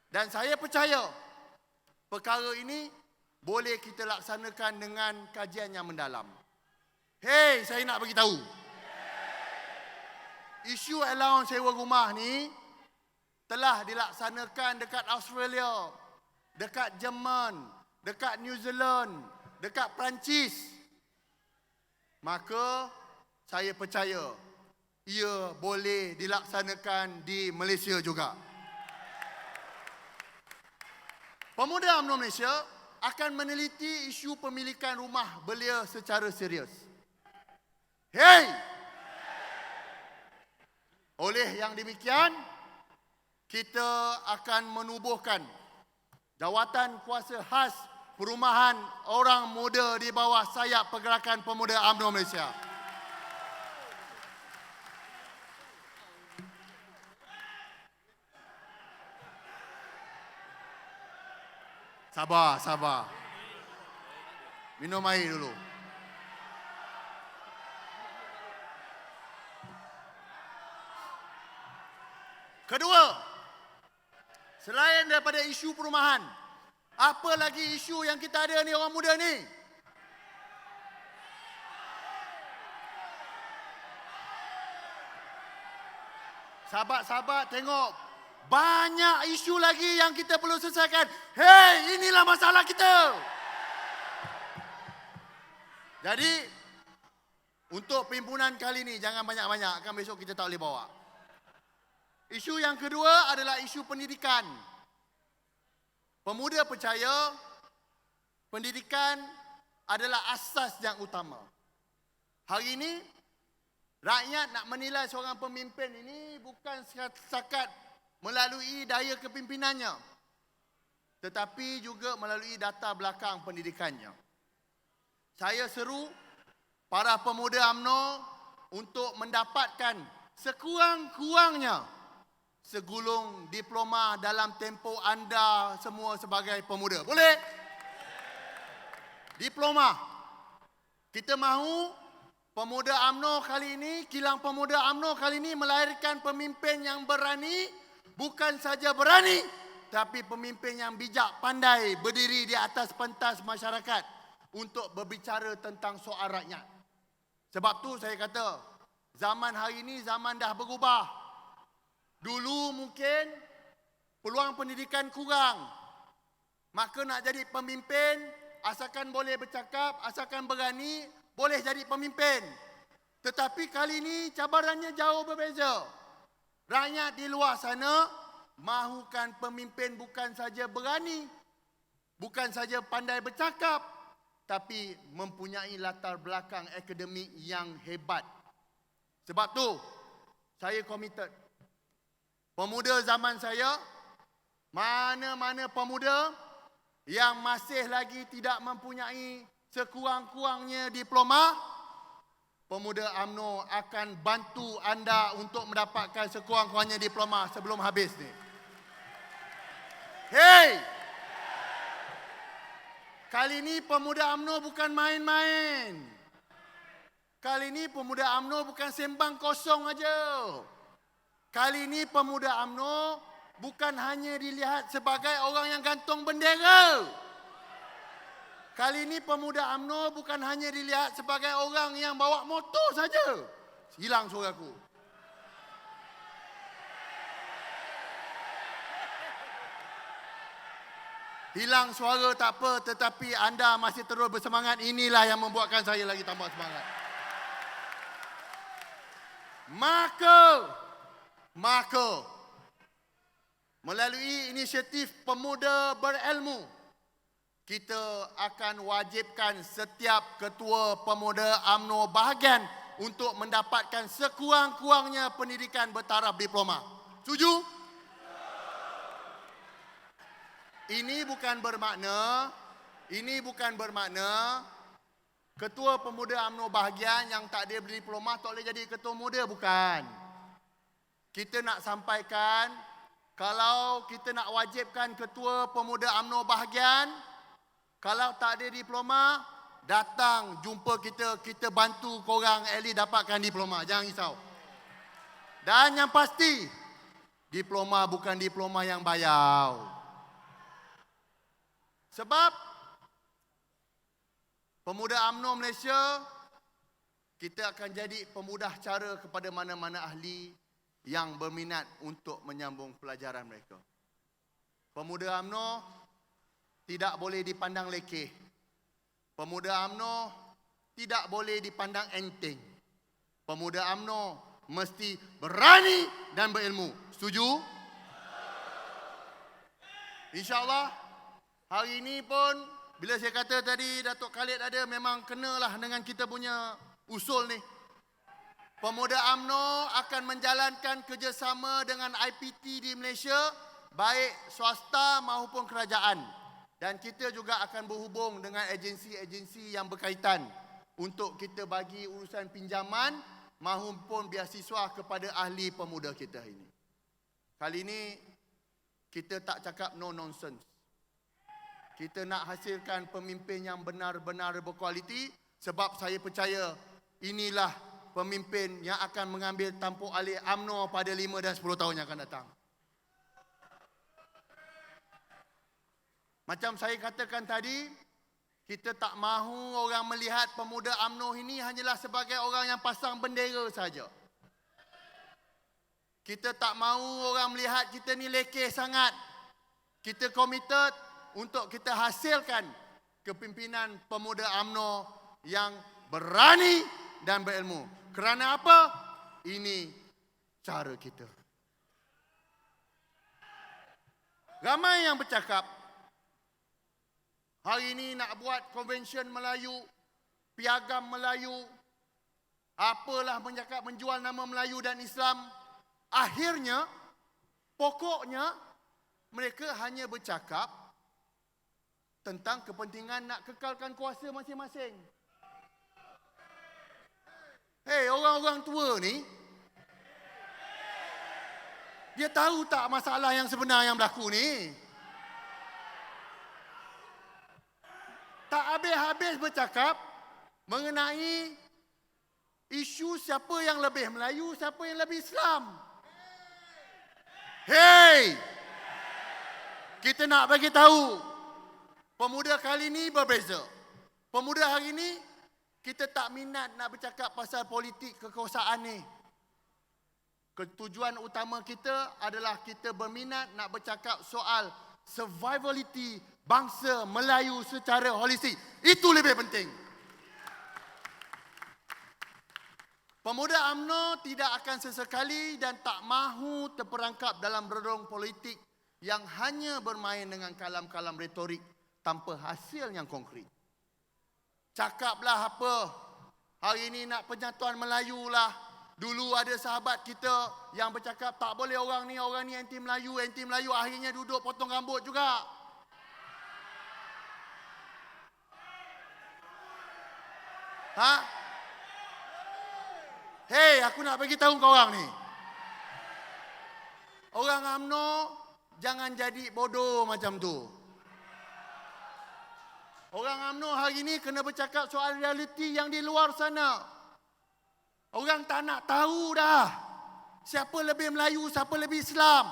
Dan saya percaya perkara ini boleh kita laksanakan dengan kajian yang mendalam. Hei, saya nak bagi tahu. Isu allowance sewa rumah ni telah dilaksanakan dekat Australia, dekat Jerman, dekat New Zealand, dekat Perancis. Maka saya percaya ia boleh dilaksanakan di Malaysia juga. Pemuda UMNO Malaysia akan meneliti isu pemilikan rumah belia secara serius. Hei! oleh yang demikian, kita akan menubuhkan Jawatan Kuasa Khas Perumahan Orang Muda di bawah sayap Pergerakan Pemuda UMNO Malaysia. Sabar. Minum air dulu. Kedua, selain daripada isu perumahan, apa lagi isu yang kita ada ni orang muda ni? Sahabat-sahabat tengok, banyak isu lagi yang kita perlu selesaikan. Hei, inilah masalah kita. Jadi, untuk perhimpunan kali ini jangan banyak-banyak, kan besok kita tak boleh bawa. Isu yang kedua adalah isu pendidikan. Pemuda percaya pendidikan adalah asas yang utama. Hari ini, rakyat nak menilai seorang pemimpin ini bukan setakat melalui daya kepimpinannya, tetapi juga melalui data belakang pendidikannya. Saya seru para pemuda UMNO untuk mendapatkan sekurang-kurangnya segulung diploma dalam tempoh anda semua sebagai pemuda. Boleh? Diploma. Kita mahu pemuda UMNO kali ini, kilang pemuda UMNO kali ini melahirkan pemimpin yang berani, bukan saja berani, tapi pemimpin yang bijak, pandai, berdiri di atas pentas masyarakat untuk berbicara tentang soal rakyat. Sebab tu saya kata, zaman hari ini zaman dah berubah. Dulu mungkin peluang pendidikan kurang. Maka nak jadi pemimpin, asalkan boleh bercakap, asalkan berani, boleh jadi pemimpin. Tetapi kali ini cabarannya jauh berbeza. Rakyat di luar sana mahukan pemimpin bukan saja berani, bukan saja pandai bercakap, tapi mempunyai latar belakang akademik yang hebat. Sebab tu, saya committed. Pemuda zaman saya, mana-mana pemuda yang masih lagi tidak mempunyai sekurang-kurangnya diploma, pemuda UMNO akan bantu anda untuk mendapatkan sekurang-kurangnya diploma sebelum habis ni. Hei! Kali ini pemuda UMNO bukan main-main. Kali ini pemuda UMNO bukan sembang kosong aja. Kali ini pemuda UMNO bukan hanya dilihat sebagai orang yang gantung bendera. Kali ini pemuda UMNO bukan hanya dilihat sebagai orang yang bawa motor saja. Hilang suaraku. Hilang suara tak apa, tetapi anda masih terus bersemangat. Inilah yang membuatkan saya lagi tambah semangat. Maka, melalui inisiatif Pemuda Berilmu, kita akan wajibkan setiap ketua pemuda UMNO bahagian untuk mendapatkan sekurang-kurangnya pendidikan bertaraf diploma. Setuju? Ini bukan bermakna ketua pemuda UMNO bahagian yang tak ada berdiploma tak boleh jadi ketua muda, bukan. Kita nak sampaikan, kalau kita nak wajibkan ketua pemuda UMNO bahagian, kalau tak ada diploma, datang jumpa kita bantu korang Eli dapatkan diploma. Jangan risau. Dan yang pasti, diploma bukan diploma yang bayau. Sebab pemuda UMNO Malaysia, kita akan jadi pemudah cara kepada mana-mana ahli yang berminat untuk menyambung pelajaran mereka. Pemuda UMNO tidak boleh dipandang lekeh. Pemuda UMNO tidak boleh dipandang enteng. Pemuda UMNO mesti berani dan berilmu. Setuju? InsyaAllah, hari ini pun, bila saya kata tadi Datuk Khalid ada, memang kenalah dengan kita punya usul ni. Pemuda UMNO akan menjalankan kerjasama dengan IPT di Malaysia, baik swasta maupun kerajaan. Dan kita juga akan berhubung dengan agensi-agensi yang berkaitan untuk kita bagi urusan pinjaman maupun beasiswa kepada ahli pemuda kita ini. Kali ini kita tak cakap no nonsense. Kita nak hasilkan pemimpin yang benar-benar berkualiti sebab saya percaya inilah pemimpin yang akan mengambil tampuk alih UMNO pada 5 dan 10 tahun yang akan datang. Macam saya katakan tadi, kita tak mahu orang melihat pemuda UMNO ini hanyalah sebagai orang yang pasang bendera saja. Kita tak mahu orang melihat kita ni lekeh sangat. Kita committed untuk kita hasilkan kepimpinan pemuda UMNO yang berani dan berilmu. Kerana apa? Ini cara kita. Ramai yang bercakap, hari ini nak buat konvensyen Melayu, piagam Melayu, apalah bercakap menjual nama Melayu dan Islam. Akhirnya, pokoknya mereka hanya bercakap tentang kepentingan nak kekalkan kuasa masing-masing. Hei, orang-orang tua ni, dia tahu tak masalah yang sebenar yang berlaku ni? Tak habis-habis bercakap mengenai isu siapa yang lebih Melayu, siapa yang lebih Islam. Hei! Kita nak bagi tahu, pemuda kali ini berbeza. Pemuda hari ini, kita tak minat nak bercakap pasal politik kekuasaan ni. Tujuan utama kita adalah kita berminat nak bercakap soal survivality bangsa Melayu secara holistik. Itu lebih penting. Pemuda UMNO tidak akan sesekali dan tak mahu terperangkap dalam redung politik yang hanya bermain dengan kalam-kalam retorik tanpa hasil yang konkret. Cakaplah apa, hari ini nak penyatuan Melayu lah. Dulu ada sahabat kita yang bercakap tak boleh orang ni anti Melayu, akhirnya duduk potong rambut juga. Ha? Hei, aku nak bagi tahu kau orang ni. Orang UMNO jangan jadi bodoh macam tu. Orang UMNO hari ini kena bercakap soal realiti yang di luar sana. Orang tak nak tahu dah siapa lebih Melayu, siapa lebih Islam.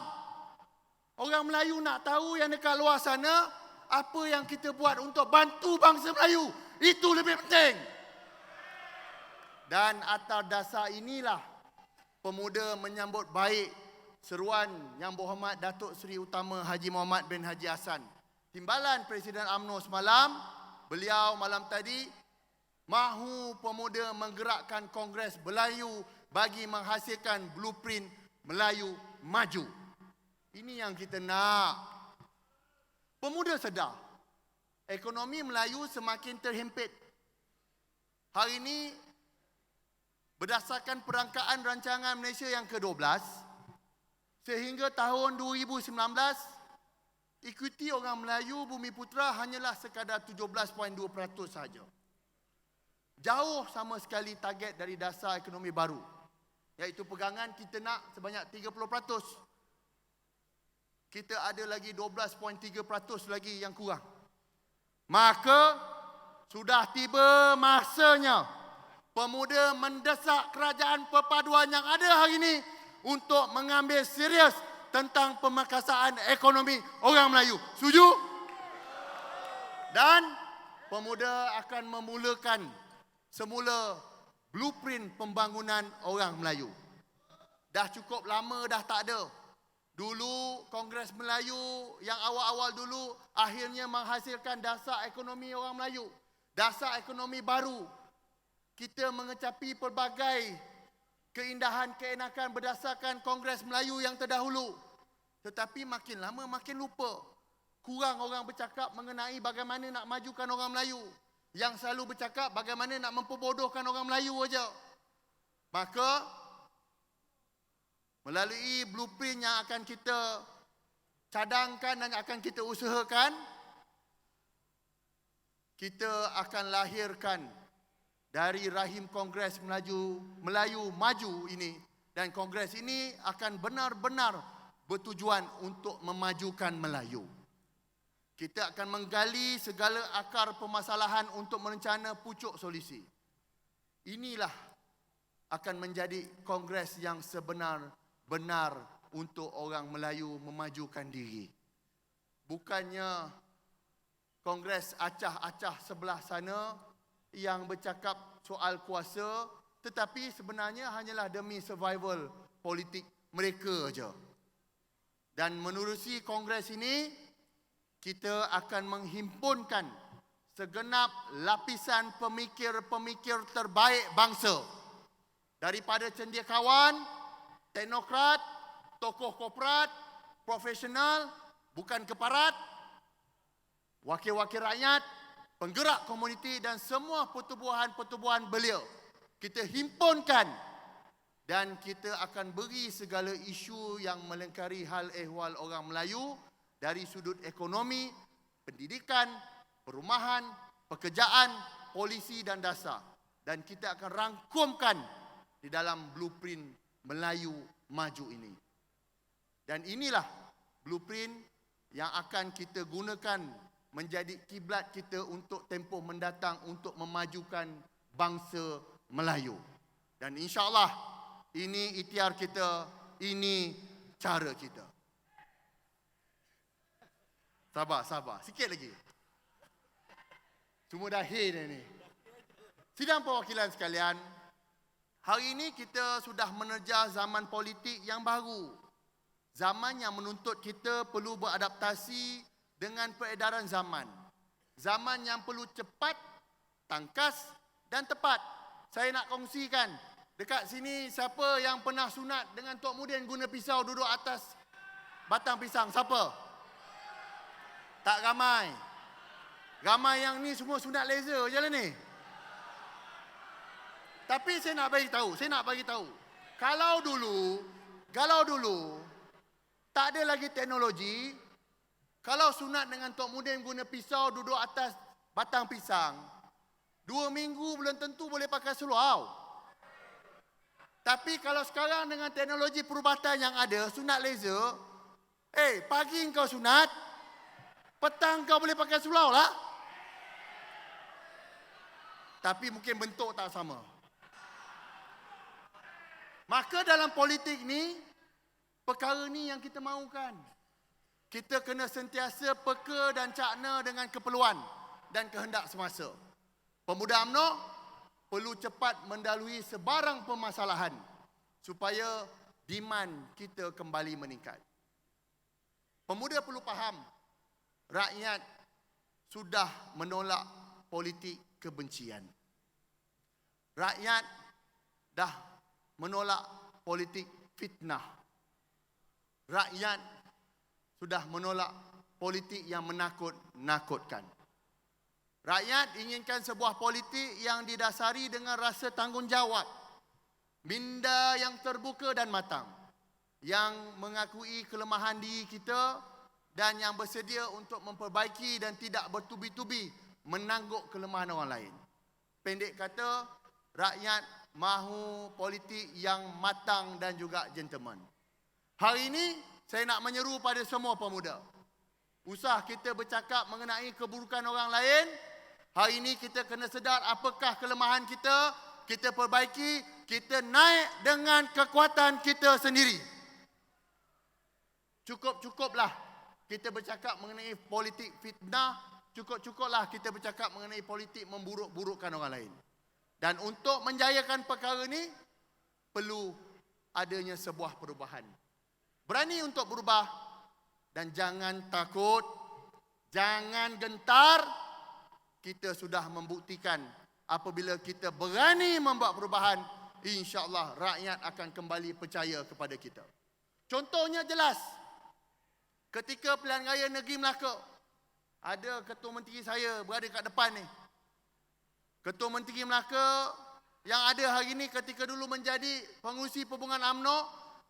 Orang Melayu nak tahu yang dekat luar sana, apa yang kita buat untuk bantu bangsa Melayu. Itu lebih penting. Dan atas dasar inilah pemuda menyambut baik seruan Yang Berhormat Datuk Seri Utama Haji Muhammad bin Haji Hassan, Timbalan Presiden UMNO semalam. Beliau malam tadi mahu pemuda menggerakkan Kongres Melayu bagi menghasilkan blueprint Melayu maju. Ini yang kita nak. Pemuda sedar, ekonomi Melayu semakin terhimpit. Hari ini, berdasarkan perangkaan rancangan Malaysia yang ke-12, sehingga tahun 2019, ikuti orang Melayu Bumiputera hanyalah sekadar 17.2% saja. Jauh sama sekali target dari dasar ekonomi baru, iaitu pegangan kita nak sebanyak 30%. Kita ada lagi 12.3% lagi yang kurang. Maka sudah tiba masanya pemuda mendesak kerajaan perpaduan yang ada hari ini untuk mengambil serius tentang pemerkasaan ekonomi orang Melayu. Setuju? Dan pemuda akan memulakan semula blueprint pembangunan orang Melayu. Dah cukup lama dah tak ada. Dulu Kongres Melayu yang awal-awal dulu akhirnya menghasilkan dasar ekonomi orang Melayu. Dasar ekonomi baru. Kita mengecapi pelbagai keindahan, keenakan berdasarkan Kongres Melayu yang terdahulu. Tetapi makin lama makin lupa. Kurang orang bercakap mengenai bagaimana nak majukan orang Melayu. Yang selalu bercakap bagaimana nak memperbodohkan orang Melayu saja. Maka melalui blueprint yang akan kita cadangkan dan akan kita usahakan, kita akan lahirkan dari rahim Kongres Melayu Maju ini, dan Kongres ini akan benar-benar bertujuan untuk memajukan Melayu. Kita akan menggali segala akar permasalahan untuk merencana pucuk solusi. Inilah akan menjadi kongres yang sebenar-benar untuk orang Melayu memajukan diri. Bukannya kongres acah-acah sebelah sana yang bercakap soal kuasa, tetapi sebenarnya hanyalah demi survival politik mereka saja. Dan menerusi kongres ini, kita akan menghimpunkan segenap lapisan pemikir-pemikir terbaik bangsa. Daripada cendekiawan, teknokrat, tokoh korporat, profesional, bukan keparat, wakil-wakil rakyat, penggerak komuniti dan semua pertubuhan-pertubuhan belia. Kita himpunkan dan kita akan beri segala isu yang melengkari hal ehwal orang Melayu dari sudut ekonomi, pendidikan, perumahan, pekerjaan, polisi dan dasar. Dan kita akan rangkumkan di dalam blueprint Melayu Maju ini. Dan inilah blueprint yang akan kita gunakan menjadi kiblat kita untuk tempoh mendatang untuk memajukan bangsa Melayu. Dan insya-Allah ini ikhtiar kita, ini cara kita. Sabar, sikit lagi. Semua dah dah ni. Sidang perwakilan sekalian, hari ini kita sudah menerja zaman politik yang baru. Zaman yang menuntut kita perlu beradaptasi dengan peredaran zaman. Zaman yang perlu cepat, tangkas dan tepat. Saya nak kongsikan, dekat sini siapa yang pernah sunat dengan Tok Mudin guna pisau duduk atas batang pisang? Siapa? Tak ramai. Ramai yang ni semua sunat laser je lah ni. Tapi saya nak bagi tahu. Kalau dulu tak ada lagi teknologi, kalau sunat dengan Tok Mudin guna pisau duduk atas batang pisang, 2 minggu belum tentu boleh pakai seluar. Tapi kalau sekarang dengan teknologi perubatan yang ada, sunat laser, pagi kau sunat, petang kau boleh pakai seluar lah. Tapi mungkin bentuk tak sama. Maka dalam politik ni, perkara ni yang kita mahukan. Kita kena sentiasa peka dan cakna dengan keperluan dan kehendak semasa. Pemuda UMNO perlu cepat mendalui sebarang permasalahan supaya demand kita kembali meningkat. Pemuda perlu faham, rakyat sudah menolak politik kebencian. Rakyat dah menolak politik fitnah. Rakyat sudah menolak politik yang menakut-nakutkan. Rakyat inginkan sebuah politik yang didasari dengan rasa tanggungjawab, minda yang terbuka dan matang, yang mengakui kelemahan diri kita dan yang bersedia untuk memperbaiki dan tidak bertubi-tubi menangguk kelemahan orang lain. Pendek kata, rakyat mahu politik yang matang dan juga gentleman. Hari ini saya nak menyeru pada semua pemuda. Usah kita bercakap mengenai keburukan orang lain. Hari ini kita kena sedar apakah kelemahan kita, kita perbaiki, kita naik dengan kekuatan kita sendiri. Cukup-cukuplah kita bercakap mengenai politik fitnah, cukup-cukuplah kita bercakap mengenai politik memburuk-burukkan orang lain. Dan untuk menjayakan perkara ini, perlu adanya sebuah perubahan. Berani untuk berubah dan jangan takut, jangan gentar. Kita sudah membuktikan apabila kita berani membuat perubahan, insya-Allah rakyat akan kembali percaya kepada kita. Contohnya jelas. Ketika pilihan raya negeri Melaka, ada ketua menteri saya berada kat depan ni. Ketua menteri Melaka yang ada hari ini ketika dulu menjadi pengurusi pembangunan UMNO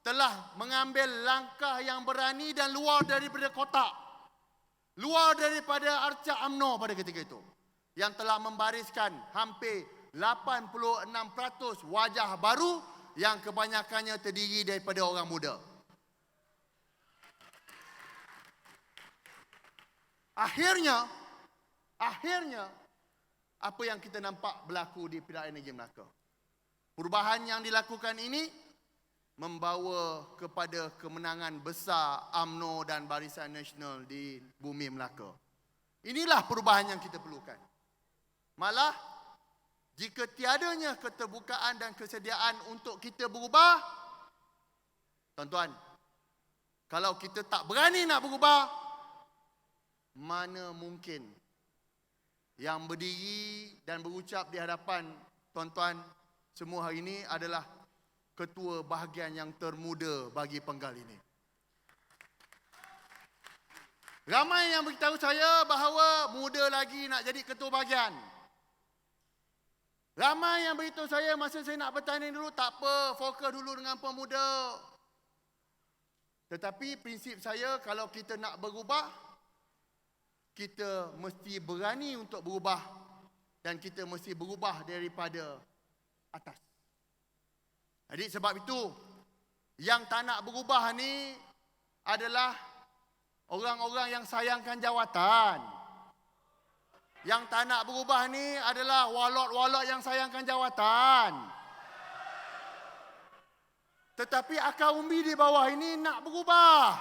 telah mengambil langkah yang berani dan luar daripada kotak. Luar daripada arca UMNO pada ketika itu. Yang telah membariskan hampir 86% wajah baru yang kebanyakannya terdiri daripada orang muda. Akhirnya, apa yang kita nampak berlaku di Pilihan Negeri Melaka. Perubahan yang dilakukan ini membawa kepada kemenangan besar UMNO dan Barisan Nasional di bumi Melaka. Inilah perubahan yang kita perlukan. Malah, jika tiadanya keterbukaan dan kesediaan untuk kita berubah, tuan-tuan, kalau kita tak berani nak berubah, mana mungkin yang berdiri dan berucap di hadapan tuan-tuan semua hari ini adalah ketua bahagian yang termuda bagi penggal ini. Ramai yang beritahu saya bahawa muda lagi nak jadi ketua bahagian. Ramai yang beritahu saya masa saya nak bertanding dulu, tak apa, fokus dulu dengan pemuda. Tetapi prinsip saya, kalau kita nak berubah, kita mesti berani untuk berubah dan kita mesti berubah daripada atas. Jadi sebab itu, yang tak nak berubah ni adalah orang-orang yang sayangkan jawatan. Yang tak nak berubah ni adalah walot-walot yang sayangkan jawatan. Tetapi akar umbi di bawah ini nak berubah.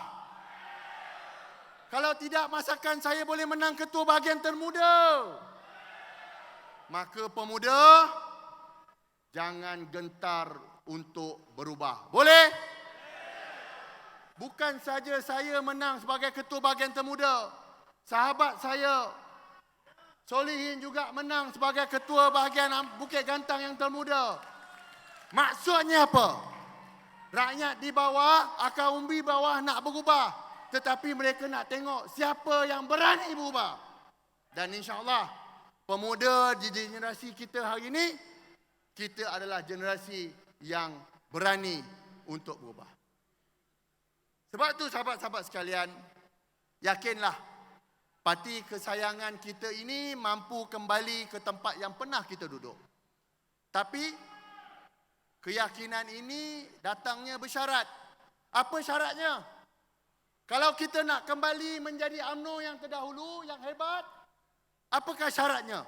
Kalau tidak, masakan saya boleh menang ketua bahagian termuda. Maka pemuda, jangan gentar untuk berubah. Boleh? Bukan saja saya menang sebagai ketua bahagian termuda. Sahabat saya, Solihin juga menang sebagai ketua bahagian Bukit Gantang yang termuda. Maksudnya apa? Rakyat di bawah, akar umbi bawah nak berubah. Tetapi mereka nak tengok siapa yang berani berubah. Dan insya-Allah, pemuda di generasi kita hari ini, kita adalah generasi yang berani untuk berubah. Sebab itu sahabat-sahabat sekalian, yakinlah parti kesayangan kita ini mampu kembali ke tempat yang pernah kita duduk. Tapi keyakinan ini datangnya bersyarat. Apa syaratnya? Kalau kita nak kembali menjadi UMNO yang terdahulu, yang hebat, apakah syaratnya?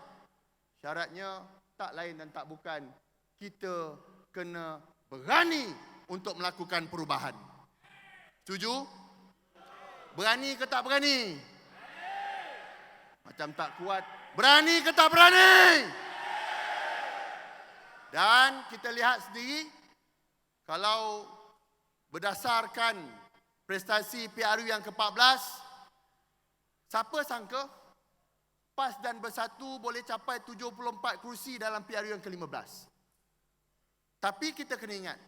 Syaratnya tak lain dan tak bukan, kita kena berani untuk melakukan perubahan. Setuju? Berani ke tak berani? Macam tak kuat. Berani ke tak berani? Dan kita lihat sendiri, kalau berdasarkan prestasi PRU yang ke-14, siapa sangka PAS dan Bersatu boleh capai 74 kerusi dalam PRU yang ke-15. Tapi kita kena ingat,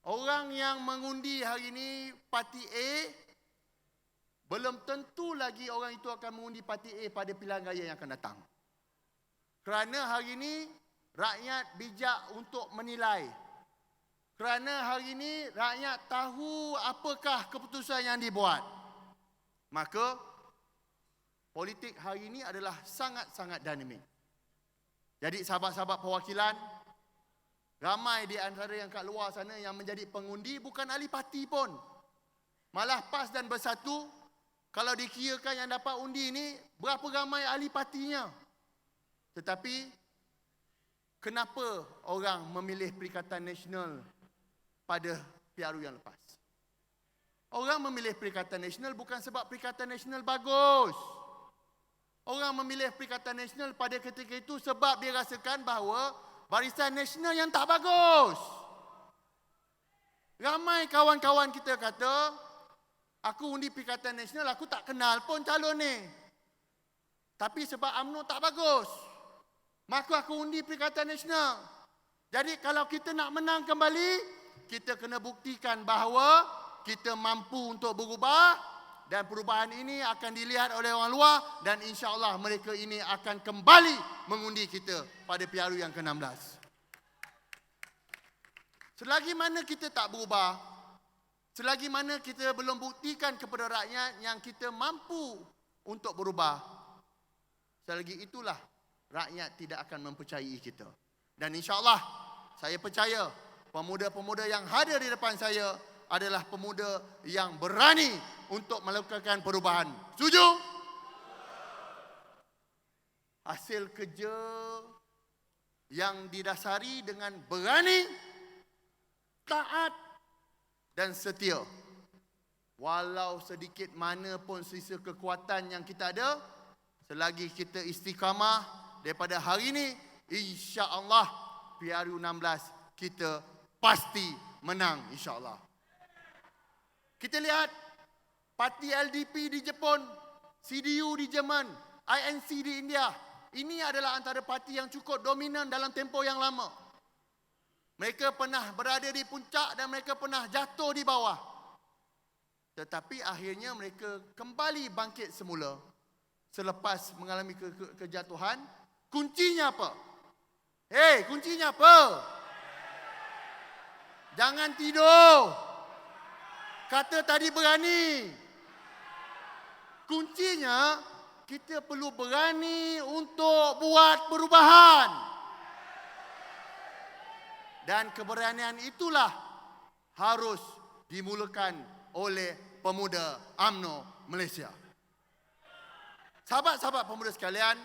orang yang mengundi hari ini parti A, belum tentu lagi orang itu akan mengundi parti A pada pilihan raya yang akan datang. Kerana hari ini rakyat bijak untuk menilai. Kerana hari ini rakyat tahu apakah keputusan yang dibuat. Maka politik hari ini adalah sangat-sangat dinamik. Jadi sahabat-sahabat perwakilan, ramai di antara yang kat luar sana yang menjadi pengundi bukan ahli parti pun. Malah PAS dan Bersatu, kalau dikirakan yang dapat undi ini, berapa ramai ahli partinya. Tetapi, kenapa orang memilih Perikatan Nasional pada PRU yang lepas? Orang memilih Perikatan Nasional bukan sebab Perikatan Nasional bagus. Orang memilih Perikatan Nasional pada ketika itu sebab dia rasakan bahawa Barisan Nasional yang tak bagus. Ramai kawan-kawan kita kata, aku undi Perikatan Nasional, aku tak kenal pun calon ni. Tapi sebab UMNO tak bagus, maka aku undi Perikatan Nasional. Jadi kalau kita nak menang kembali, kita kena buktikan bahawa kita mampu untuk berubah dan perubahan ini akan dilihat oleh orang luar dan insya-Allah mereka ini akan kembali mengundi kita pada PRU yang ke-16. Selagi mana kita tak berubah, selagi mana kita belum buktikan kepada rakyat yang kita mampu untuk berubah, selagi itulah rakyat tidak akan mempercayai kita. Dan insya-Allah saya percaya pemuda-pemuda yang hadir di depan saya adalah pemuda yang berani untuk melakukan perubahan. Setuju? Hasil kerja yang didasari dengan berani, taat dan setia. Walau sedikit mana pun sisa kekuatan yang kita ada, selagi kita istiqamah daripada hari ini, insya-Allah PRU 16 kita pasti menang insya-Allah. Kita lihat parti LDP di Jepun, CDU di Jerman, INC di India. Ini adalah antara parti yang cukup dominan dalam tempoh yang lama. Mereka pernah berada di puncak dan mereka pernah jatuh di bawah. Tetapi akhirnya mereka kembali bangkit semula selepas mengalami kejatuhan. Kuncinya apa? Kuncinya apa? Jangan tidur. Kata tadi berani. Kuncinya kita perlu berani untuk buat perubahan. Dan keberanian itulah harus dimulakan oleh pemuda UMNO Malaysia. Sahabat-sahabat pemuda sekalian,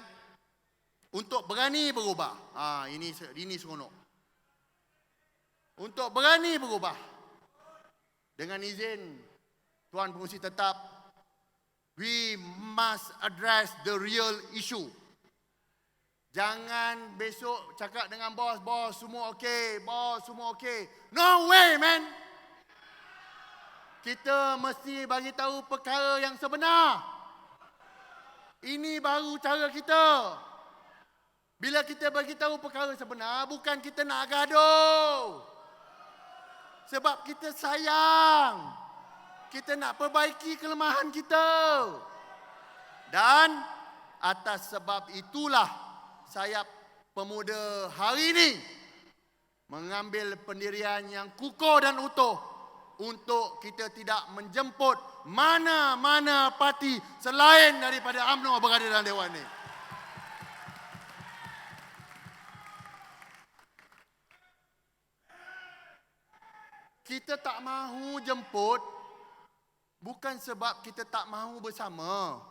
untuk berani berubah. Ini seronok. Untuk berani berubah. Dengan izin Tuan Pengerusi Tetap, we must address the real issue. Jangan besok cakap dengan bos, bos semua okey, bos semua okey. No way, man. Kita mesti bagi tahu perkara yang sebenar. Ini baru cara kita. Bila kita bagi tahu perkara sebenar, bukan kita nak gaduh. Sebab kita sayang. Kita nak perbaiki kelemahan kita. Dan atas sebab itulah sayap pemuda hari ini mengambil pendirian yang kukuh dan utuh untuk kita tidak menjemput mana-mana parti selain daripada UMNO berada dalam Dewan ini. Kita tak mahu jemput bukan sebab kita tak mahu bersama.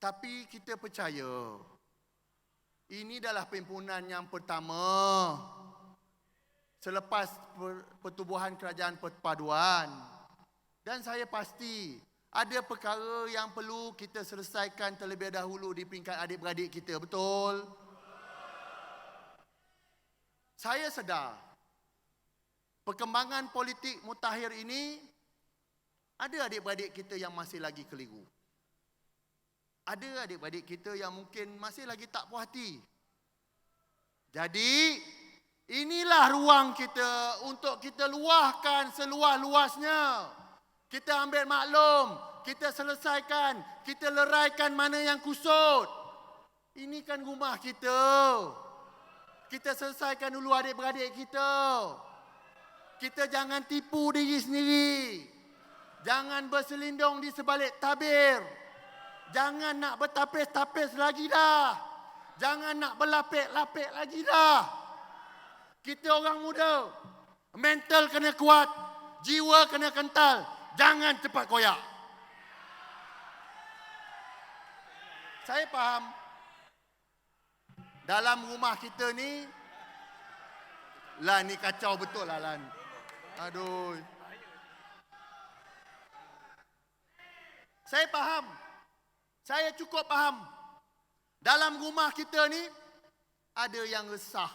Tapi kita percaya ini adalah perhimpunan yang pertama selepas pertubuhan kerajaan perpaduan. Dan saya pasti ada perkara yang perlu kita selesaikan terlebih dahulu di peringkat adik-beradik kita. Betul? Saya sedar perkembangan politik mutakhir ini, ada adik-beradik kita yang masih lagi keliru. Ada adik-beradik kita yang mungkin masih lagi tak puas hati. Jadi, inilah ruang kita untuk kita luahkan seluas-luasnya. Kita ambil maklum, kita selesaikan, kita leraikan mana yang kusut. Ini kan rumah kita. Kita selesaikan dulu adik-beradik kita. Kita jangan tipu diri sendiri. Jangan berselindung di sebalik tabir. Jangan nak bertapis-tapis lagi dah. Jangan nak berlapik-lapik lagi dah. Kita orang muda. Mental kena kuat. Jiwa kena kental. Jangan cepat koyak. Saya faham. Dalam rumah kita ni, ni kacau betul lah Lan. Aduh. Saya faham. Saya cukup faham. Dalam rumah kita ni, ada yang resah.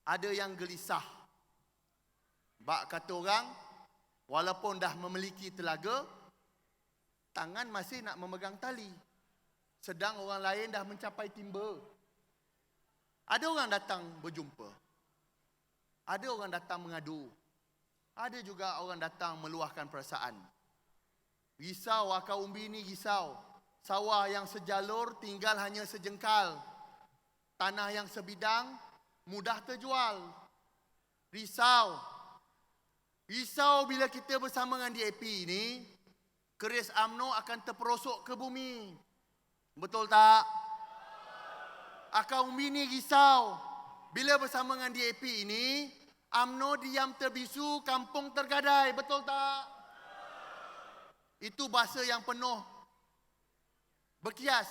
Ada yang gelisah. Bak kata orang, walaupun dah memiliki telaga, tangan masih nak memegang tali. Sedang orang lain dah mencapai timba. Ada orang datang berjumpa. Ada orang datang mengadu. Ada juga orang datang meluahkan perasaan. Risau Akaumbi ni risau. Sawah yang sejalur tinggal hanya sejengkal. Tanah yang sebidang mudah terjual. Risau. Risau bila kita bersama dengan DAP ini, keris UMNO akan terperosok ke bumi. Betul tak? Akaumbi ni risau. Bila bersama dengan DAP ini, UMNO diam terbisu, kampung tergadai. Betul tak? Itu bahasa yang penuh berkias.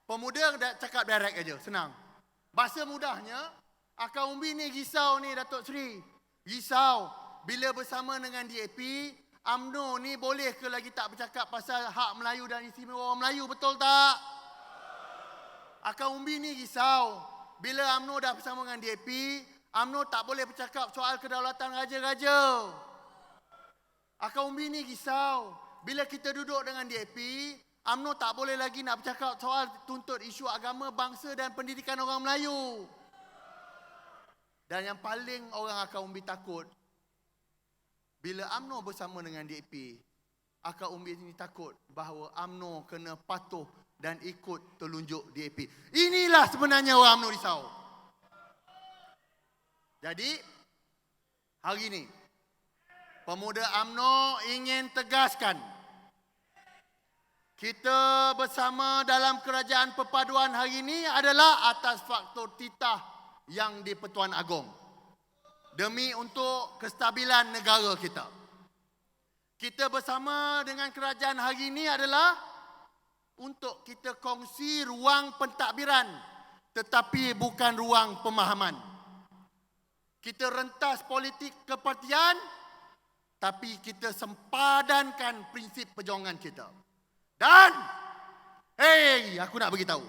Pemuda dah cakap direct aja, senang. Bahasa mudahnya, Akaumbi ni risau ni Datuk Seri. Risau. Bila bersama dengan DAP, UMNO ni boleh ke lagi tak bercakap pasal hak Melayu dan istimewa orang Melayu, betul tak? Akaumbi ni risau. Bila UMNO dah bersama dengan DAP, UMNO tak boleh bercakap soal kedaulatan raja-raja. Akaumbi ni risau. Bila kita duduk dengan DAP, UMNO tak boleh lagi nak bercakap soal tuntut isu agama, bangsa dan pendidikan orang Melayu. Dan yang paling orang Akaumbi takut, bila UMNO bersama dengan DAP, Akaumbi ini takut bahawa UMNO kena patuh dan ikut telunjuk DAP. Inilah sebenarnya orang UMNO risau. Jadi, hari ini, pemuda UMNO ingin tegaskan, kita bersama dalam kerajaan perpaduan hari ini adalah atas faktor titah yang di-Pertuan Agong. Demi untuk kestabilan negara kita. Kita bersama dengan kerajaan hari ini adalah untuk kita kongsi ruang pentadbiran, tetapi bukan ruang pemahaman. Kita rentas politik kepartian, tapi kita sempadankan prinsip perjuangan kita. Dan, aku nak beritahu.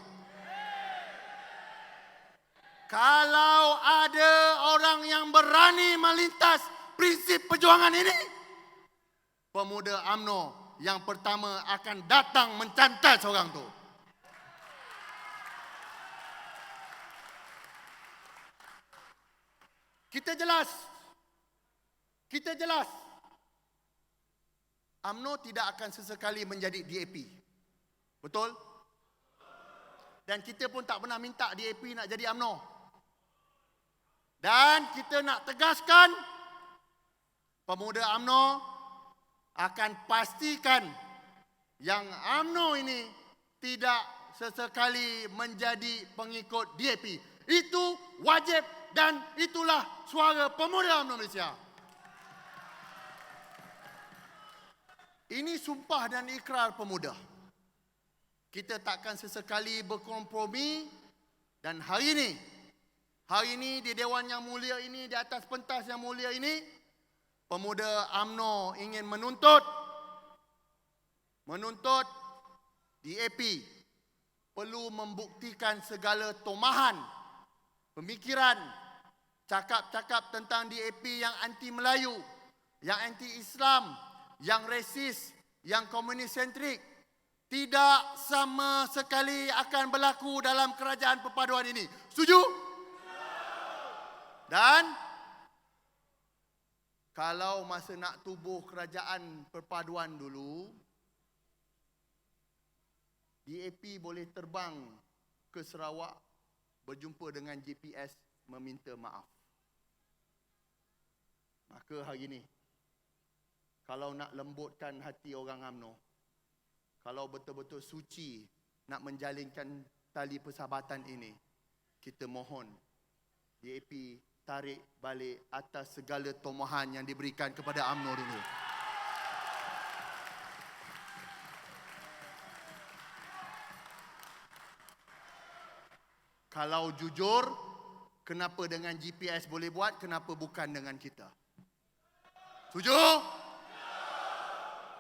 Kalau ada orang yang berani melintas prinsip perjuangan ini, pemuda UMNO yang pertama akan datang mencantas orang tu. Kita jelas. UMNO tidak akan sesekali menjadi DAP. Betul? Dan kita pun tak pernah minta DAP nak jadi UMNO. Dan kita nak tegaskan, pemuda UMNO akan pastikan yang UMNO ini tidak sesekali menjadi pengikut DAP. Itu wajib dan itulah suara pemuda UMNO Malaysia. Ini sumpah dan ikrar pemuda. Kita takkan sesekali berkompromi dan hari ini di Dewan yang mulia ini, di atas pentas yang mulia ini, pemuda UMNO ingin menuntut DAP perlu membuktikan segala tomahan, pemikiran, cakap-cakap tentang DAP yang anti Melayu, yang anti Islam, yang resis, yang komunis sentrik, tidak sama sekali akan berlaku dalam kerajaan perpaduan ini. Setuju? Dan kalau masa nak tubuh kerajaan perpaduan dulu, DAP boleh terbang ke Sarawak berjumpa dengan GPS meminta maaf. Maka hari ini, kalau nak lembutkan hati orang UMNO, kalau betul-betul suci nak menjalinkan tali persahabatan ini, kita mohon DAP tarik balik atas segala tomahan yang diberikan kepada UMNO dulu. Kalau jujur, kenapa dengan GPS boleh buat, kenapa bukan dengan kita? Setuju?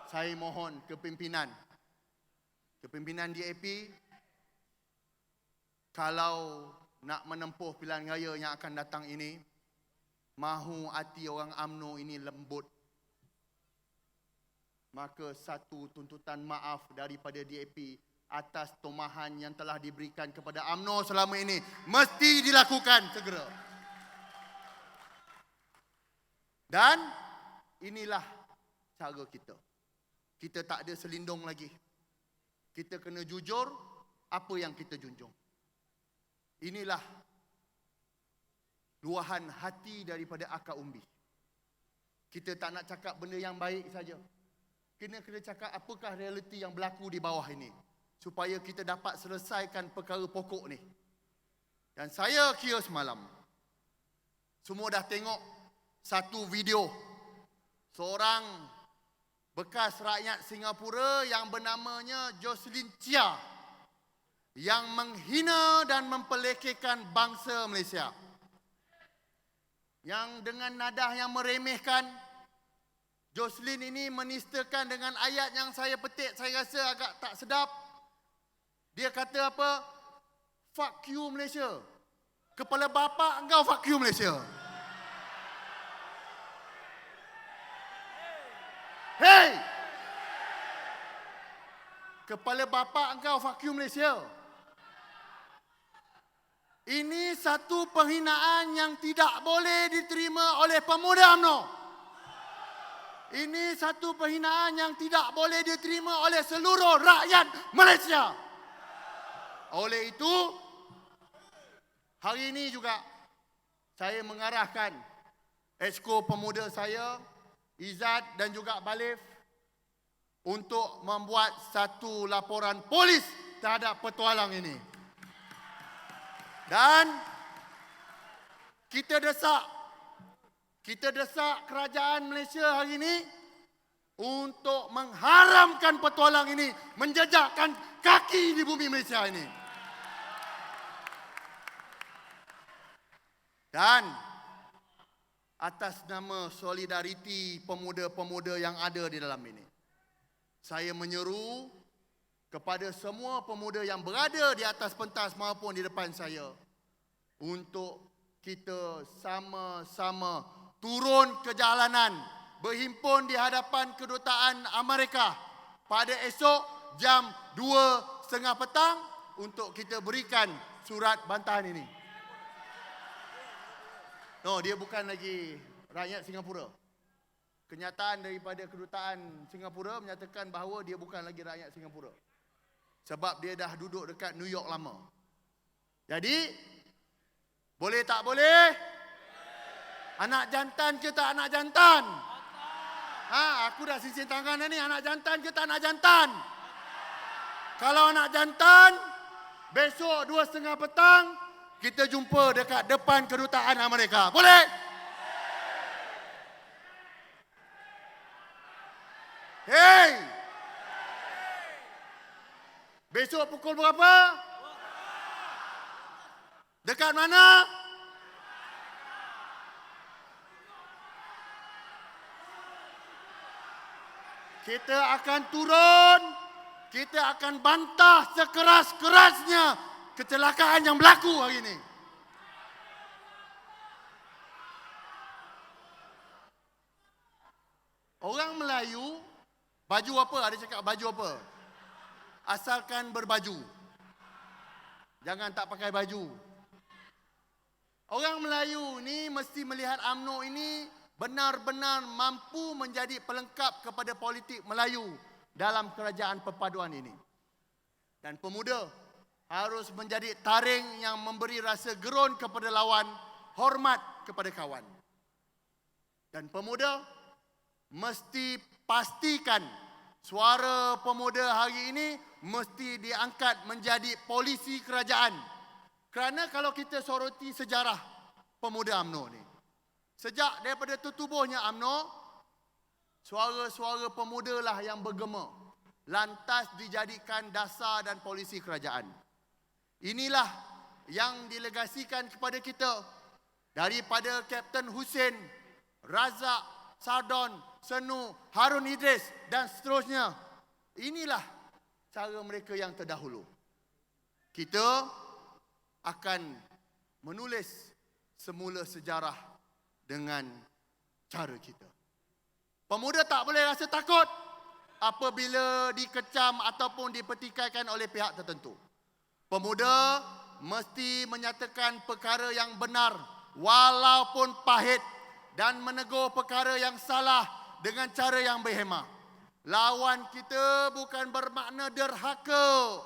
Saya mohon kepimpinan DAP, kalau nak menempuh pilihan raya yang akan datang ini, mahu hati orang UMNO ini lembut, maka satu tuntutan maaf daripada DAP atas tomahan yang telah diberikan kepada UMNO selama ini mesti dilakukan segera. Dan inilah cara kita. kita tak ada selindung lagi. Kita kena jujur apa yang kita junjung. Inilah luahan hati daripada akar umbi. Kita tak nak cakap benda yang baik saja. Kena cakap apakah realiti yang berlaku di bawah ini, supaya kita dapat selesaikan perkara pokok ni. Dan saya kira semalam, semua dah tengok satu video seorang bekas rakyat Singapura yang bernamanya Jocelyn Chia yang menghina dan mempelekehkan bangsa Malaysia. Yang dengan nadah yang meremehkan, Jocelyn ini menistakan dengan ayat yang saya petik, saya rasa agak tak sedap. Dia kata apa? Fuck you Malaysia. Kepala bapa engkau fuck you Malaysia. Hey! Kepala bapa engkau fuck you Malaysia. Ini satu penghinaan yang tidak boleh diterima oleh pemuda UMNO. Ini satu penghinaan yang tidak boleh diterima oleh seluruh rakyat Malaysia. Oleh itu, hari ini juga saya mengarahkan Exco Pemuda saya, Izzat dan juga Balif untuk membuat satu laporan polis terhadap petualang ini. Dan kita desak kerajaan Malaysia hari ini untuk mengharamkan petualang ini menjejakkan kaki di bumi Malaysia ini. Dan atas nama solidariti pemuda-pemuda yang ada di dalam ini, saya menyeru kepada semua pemuda yang berada di atas pentas maupun di depan saya untuk kita sama-sama turun ke jalanan, berhimpun di hadapan kedutaan Amerika pada esok jam 2:30 petang untuk kita berikan surat bantahan ini. No, dia bukan lagi rakyat Singapura. Kenyataan daripada kedutaan Singapura menyatakan bahawa dia bukan lagi rakyat Singapura. Sebab dia dah duduk dekat New York lama. Jadi, boleh tak boleh? Anak jantan ke tak anak jantan? Aku dah sisin tangan ni, anak jantan ke tak anak jantan? Kalau anak jantan, besok 2:30 petang, kita jumpa dekat depan kedutaan Amerika. Boleh? Hey! Besok pukul berapa? Dekat mana? Kita akan turun, kita akan bantah sekeras-kerasnya kecelakaan yang berlaku hari ini. Orang Melayu, baju apa? Ada cakap baju apa? Asalkan berbaju. Jangan tak pakai baju. Orang Melayu ni mesti melihat UMNO ini benar-benar mampu menjadi pelengkap kepada politik Melayu dalam kerajaan perpaduan ini. Dan pemuda harus menjadi taring yang memberi rasa gerun kepada lawan, hormat kepada kawan. Dan pemuda mesti pastikan suara pemuda hari ini mesti diangkat menjadi polisi kerajaan. Kerana kalau kita soroti sejarah pemuda UMNO ni, sejak daripada tertubuhnya UMNO, suara-suara pemuda lah yang bergema, lantas dijadikan dasar dan polisi kerajaan. Inilah yang dilegasikan kepada kita daripada Kapten Hussein, Razak, Sardon, Senu, Harun Idris dan seterusnya. Inilah cara mereka yang terdahulu. Kita akan menulis semula sejarah dengan cara kita. Pemuda tak boleh rasa takut apabila dikecam ataupun dipertikaikan oleh pihak tertentu. Pemuda mesti menyatakan perkara yang benar walaupun pahit dan menegur perkara yang salah dengan cara yang berhemah. Lawan kita bukan bermakna derhaka.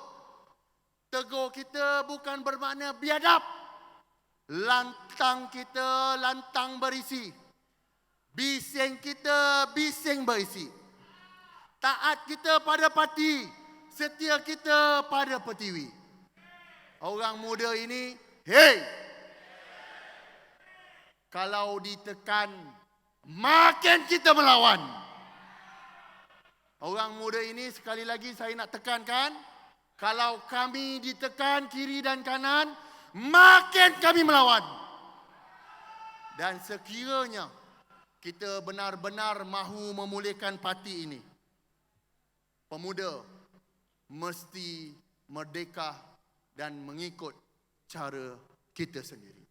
Tegur kita bukan bermakna biadab. Lantang kita lantang berisi. Bising kita bising berisi. Taat kita pada parti, setia kita pada Pertiwi. Orang muda ini, hey! Kalau ditekan, makin kita melawan. Orang muda ini sekali lagi saya nak tekankan, kalau kami ditekan kiri dan kanan, makin kami melawan. Dan sekiranya kita benar-benar mahu memulihkan parti ini, pemuda mesti merdeka dan mengikut cara kita sendiri.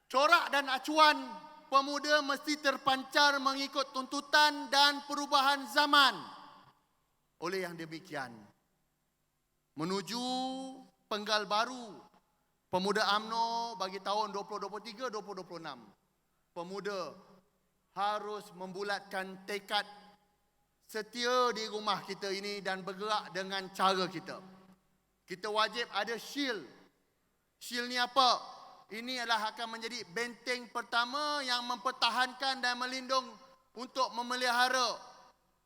Corak dan acuan pemuda mesti terpancar mengikut tuntutan dan perubahan zaman. Oleh yang demikian, menuju penggal baru Pemuda UMNO bagi tahun 2023-2026, pemuda harus membulatkan tekad setia di rumah kita ini dan bergerak dengan cara kita. Kita wajib ada shield. Shield ni apa? Ini adalah akan menjadi benteng pertama yang mempertahankan dan melindung untuk memelihara.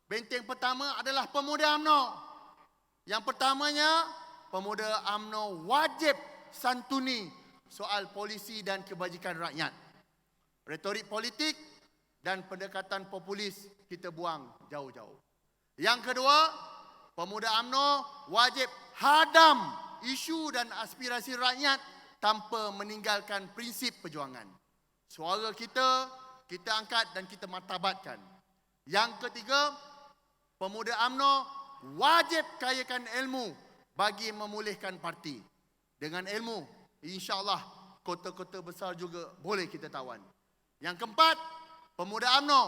Benteng pertama adalah pemuda UMNO. Yang pertamanya, pemuda UMNO wajib santuni soal polisi dan kebajikan rakyat. Retorik politik dan pendekatan populis kita buang jauh-jauh. Yang kedua, pemuda UMNO wajib hadam isu dan aspirasi rakyat tanpa meninggalkan prinsip perjuangan. Suara kita angkat dan kita martabatkan. Yang ketiga, pemuda UMNO wajib kayakan ilmu bagi memulihkan parti. Dengan ilmu, insya-Allah kota-kota besar juga boleh kita tawan. Yang keempat, pemuda UMNO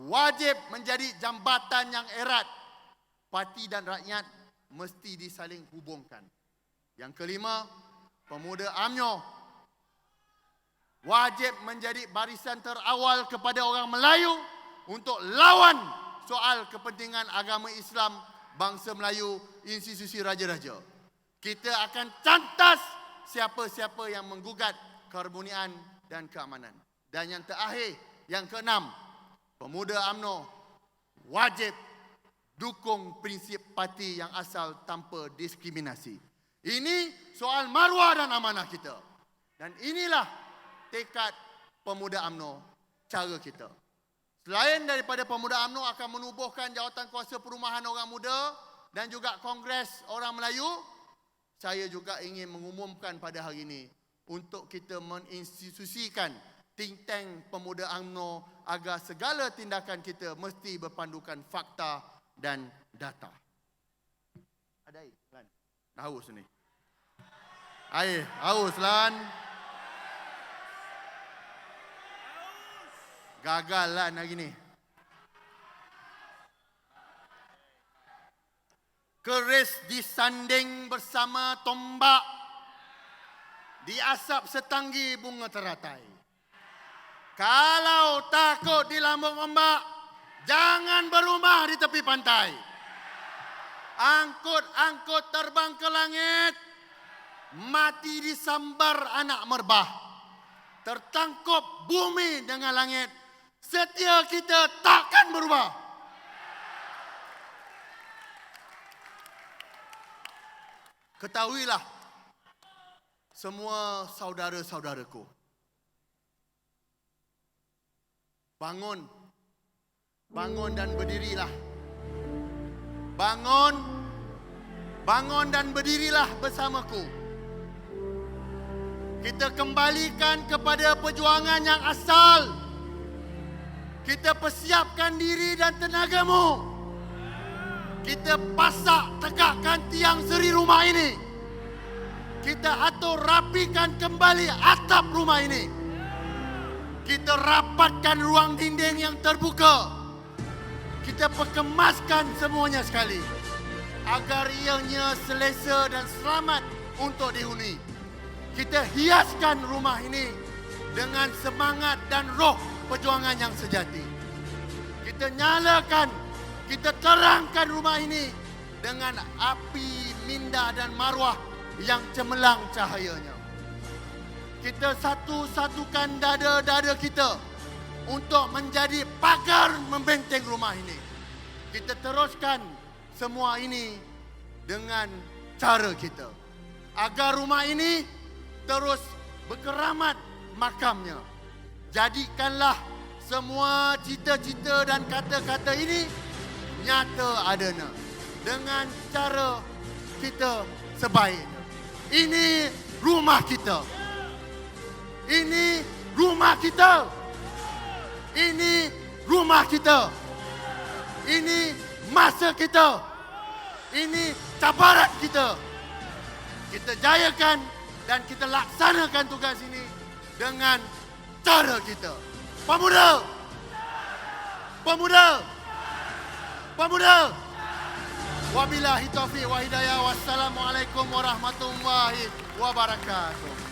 wajib menjadi jambatan yang erat. Parti dan rakyat mesti disaling hubungkan. Yang kelima, pemuda UMNO wajib menjadi barisan terawal kepada orang Melayu untuk lawan soal kepentingan agama Islam, bangsa Melayu, institusi raja-raja. Kita akan cantas siapa-siapa yang menggugat keharmonian dan keamanan. Dan yang terakhir, yang keenam, pemuda UMNO wajib dukung prinsip parti yang asal tanpa diskriminasi. Ini soal maruah dan amanah kita. Dan inilah tekad pemuda UMNO, cara kita. Selain daripada pemuda UMNO akan menubuhkan jawatan kuasa perumahan orang muda dan juga Kongres Orang Melayu, saya juga ingin mengumumkan pada hari ini untuk kita menginstitusikan think tank pemuda UMNO agar segala tindakan kita mesti berpandukan fakta dan data. Ada air, Lan? Haus ni. Air, haus, Lan. Gagal, Lan, hari ni. Keris disanding bersama tombak di asap setanggi bunga teratai. Kalau takut di lambung ombak, jangan berumah di tepi pantai. Angkut-angkut terbang ke langit, mati disambar anak merbah. Tertangkup bumi dengan langit, setia kita takkan berubah. Ketahuilah semua saudara-saudaraku. Bangun. Bangun dan berdirilah. Bangun. Bangun dan berdirilah bersamaku. Kita kembalikan kepada perjuangan yang asal. Kita persiapkan diri dan tenagamu. Kita pasak tegakkan tiang seri rumah ini. Kita atur rapikan kembali atap rumah ini. Kita rapatkan ruang dinding yang terbuka. Kita perkemaskan semuanya sekali agar ianya selesa dan selamat untuk dihuni. Kita hiaskan rumah ini dengan semangat dan roh perjuangan yang sejati. kita nyalakan, kita terangkan rumah ini dengan api minda dan marwah yang cemerlang cahayanya. Kita satu-satukan dada-dada kita untuk menjadi pagar membenteng rumah ini. Kita teruskan semua ini dengan cara kita, agar rumah ini terus berkeramat makamnya. Jadikanlah semua cita-cita dan kata-kata ini nyata adanya dengan cara kita sebaiknya. Ini rumah kita. Ini rumah kita. Ini rumah kita. Ini masa kita. Ini cabaran kita. Kita jayakan dan kita laksanakan tugas ini dengan cara kita. Pemuda! Pemuda! Pemuda! Wabillahi taufiq wa hidayah. Wassalamualaikum warahmatullahi wabarakatuh.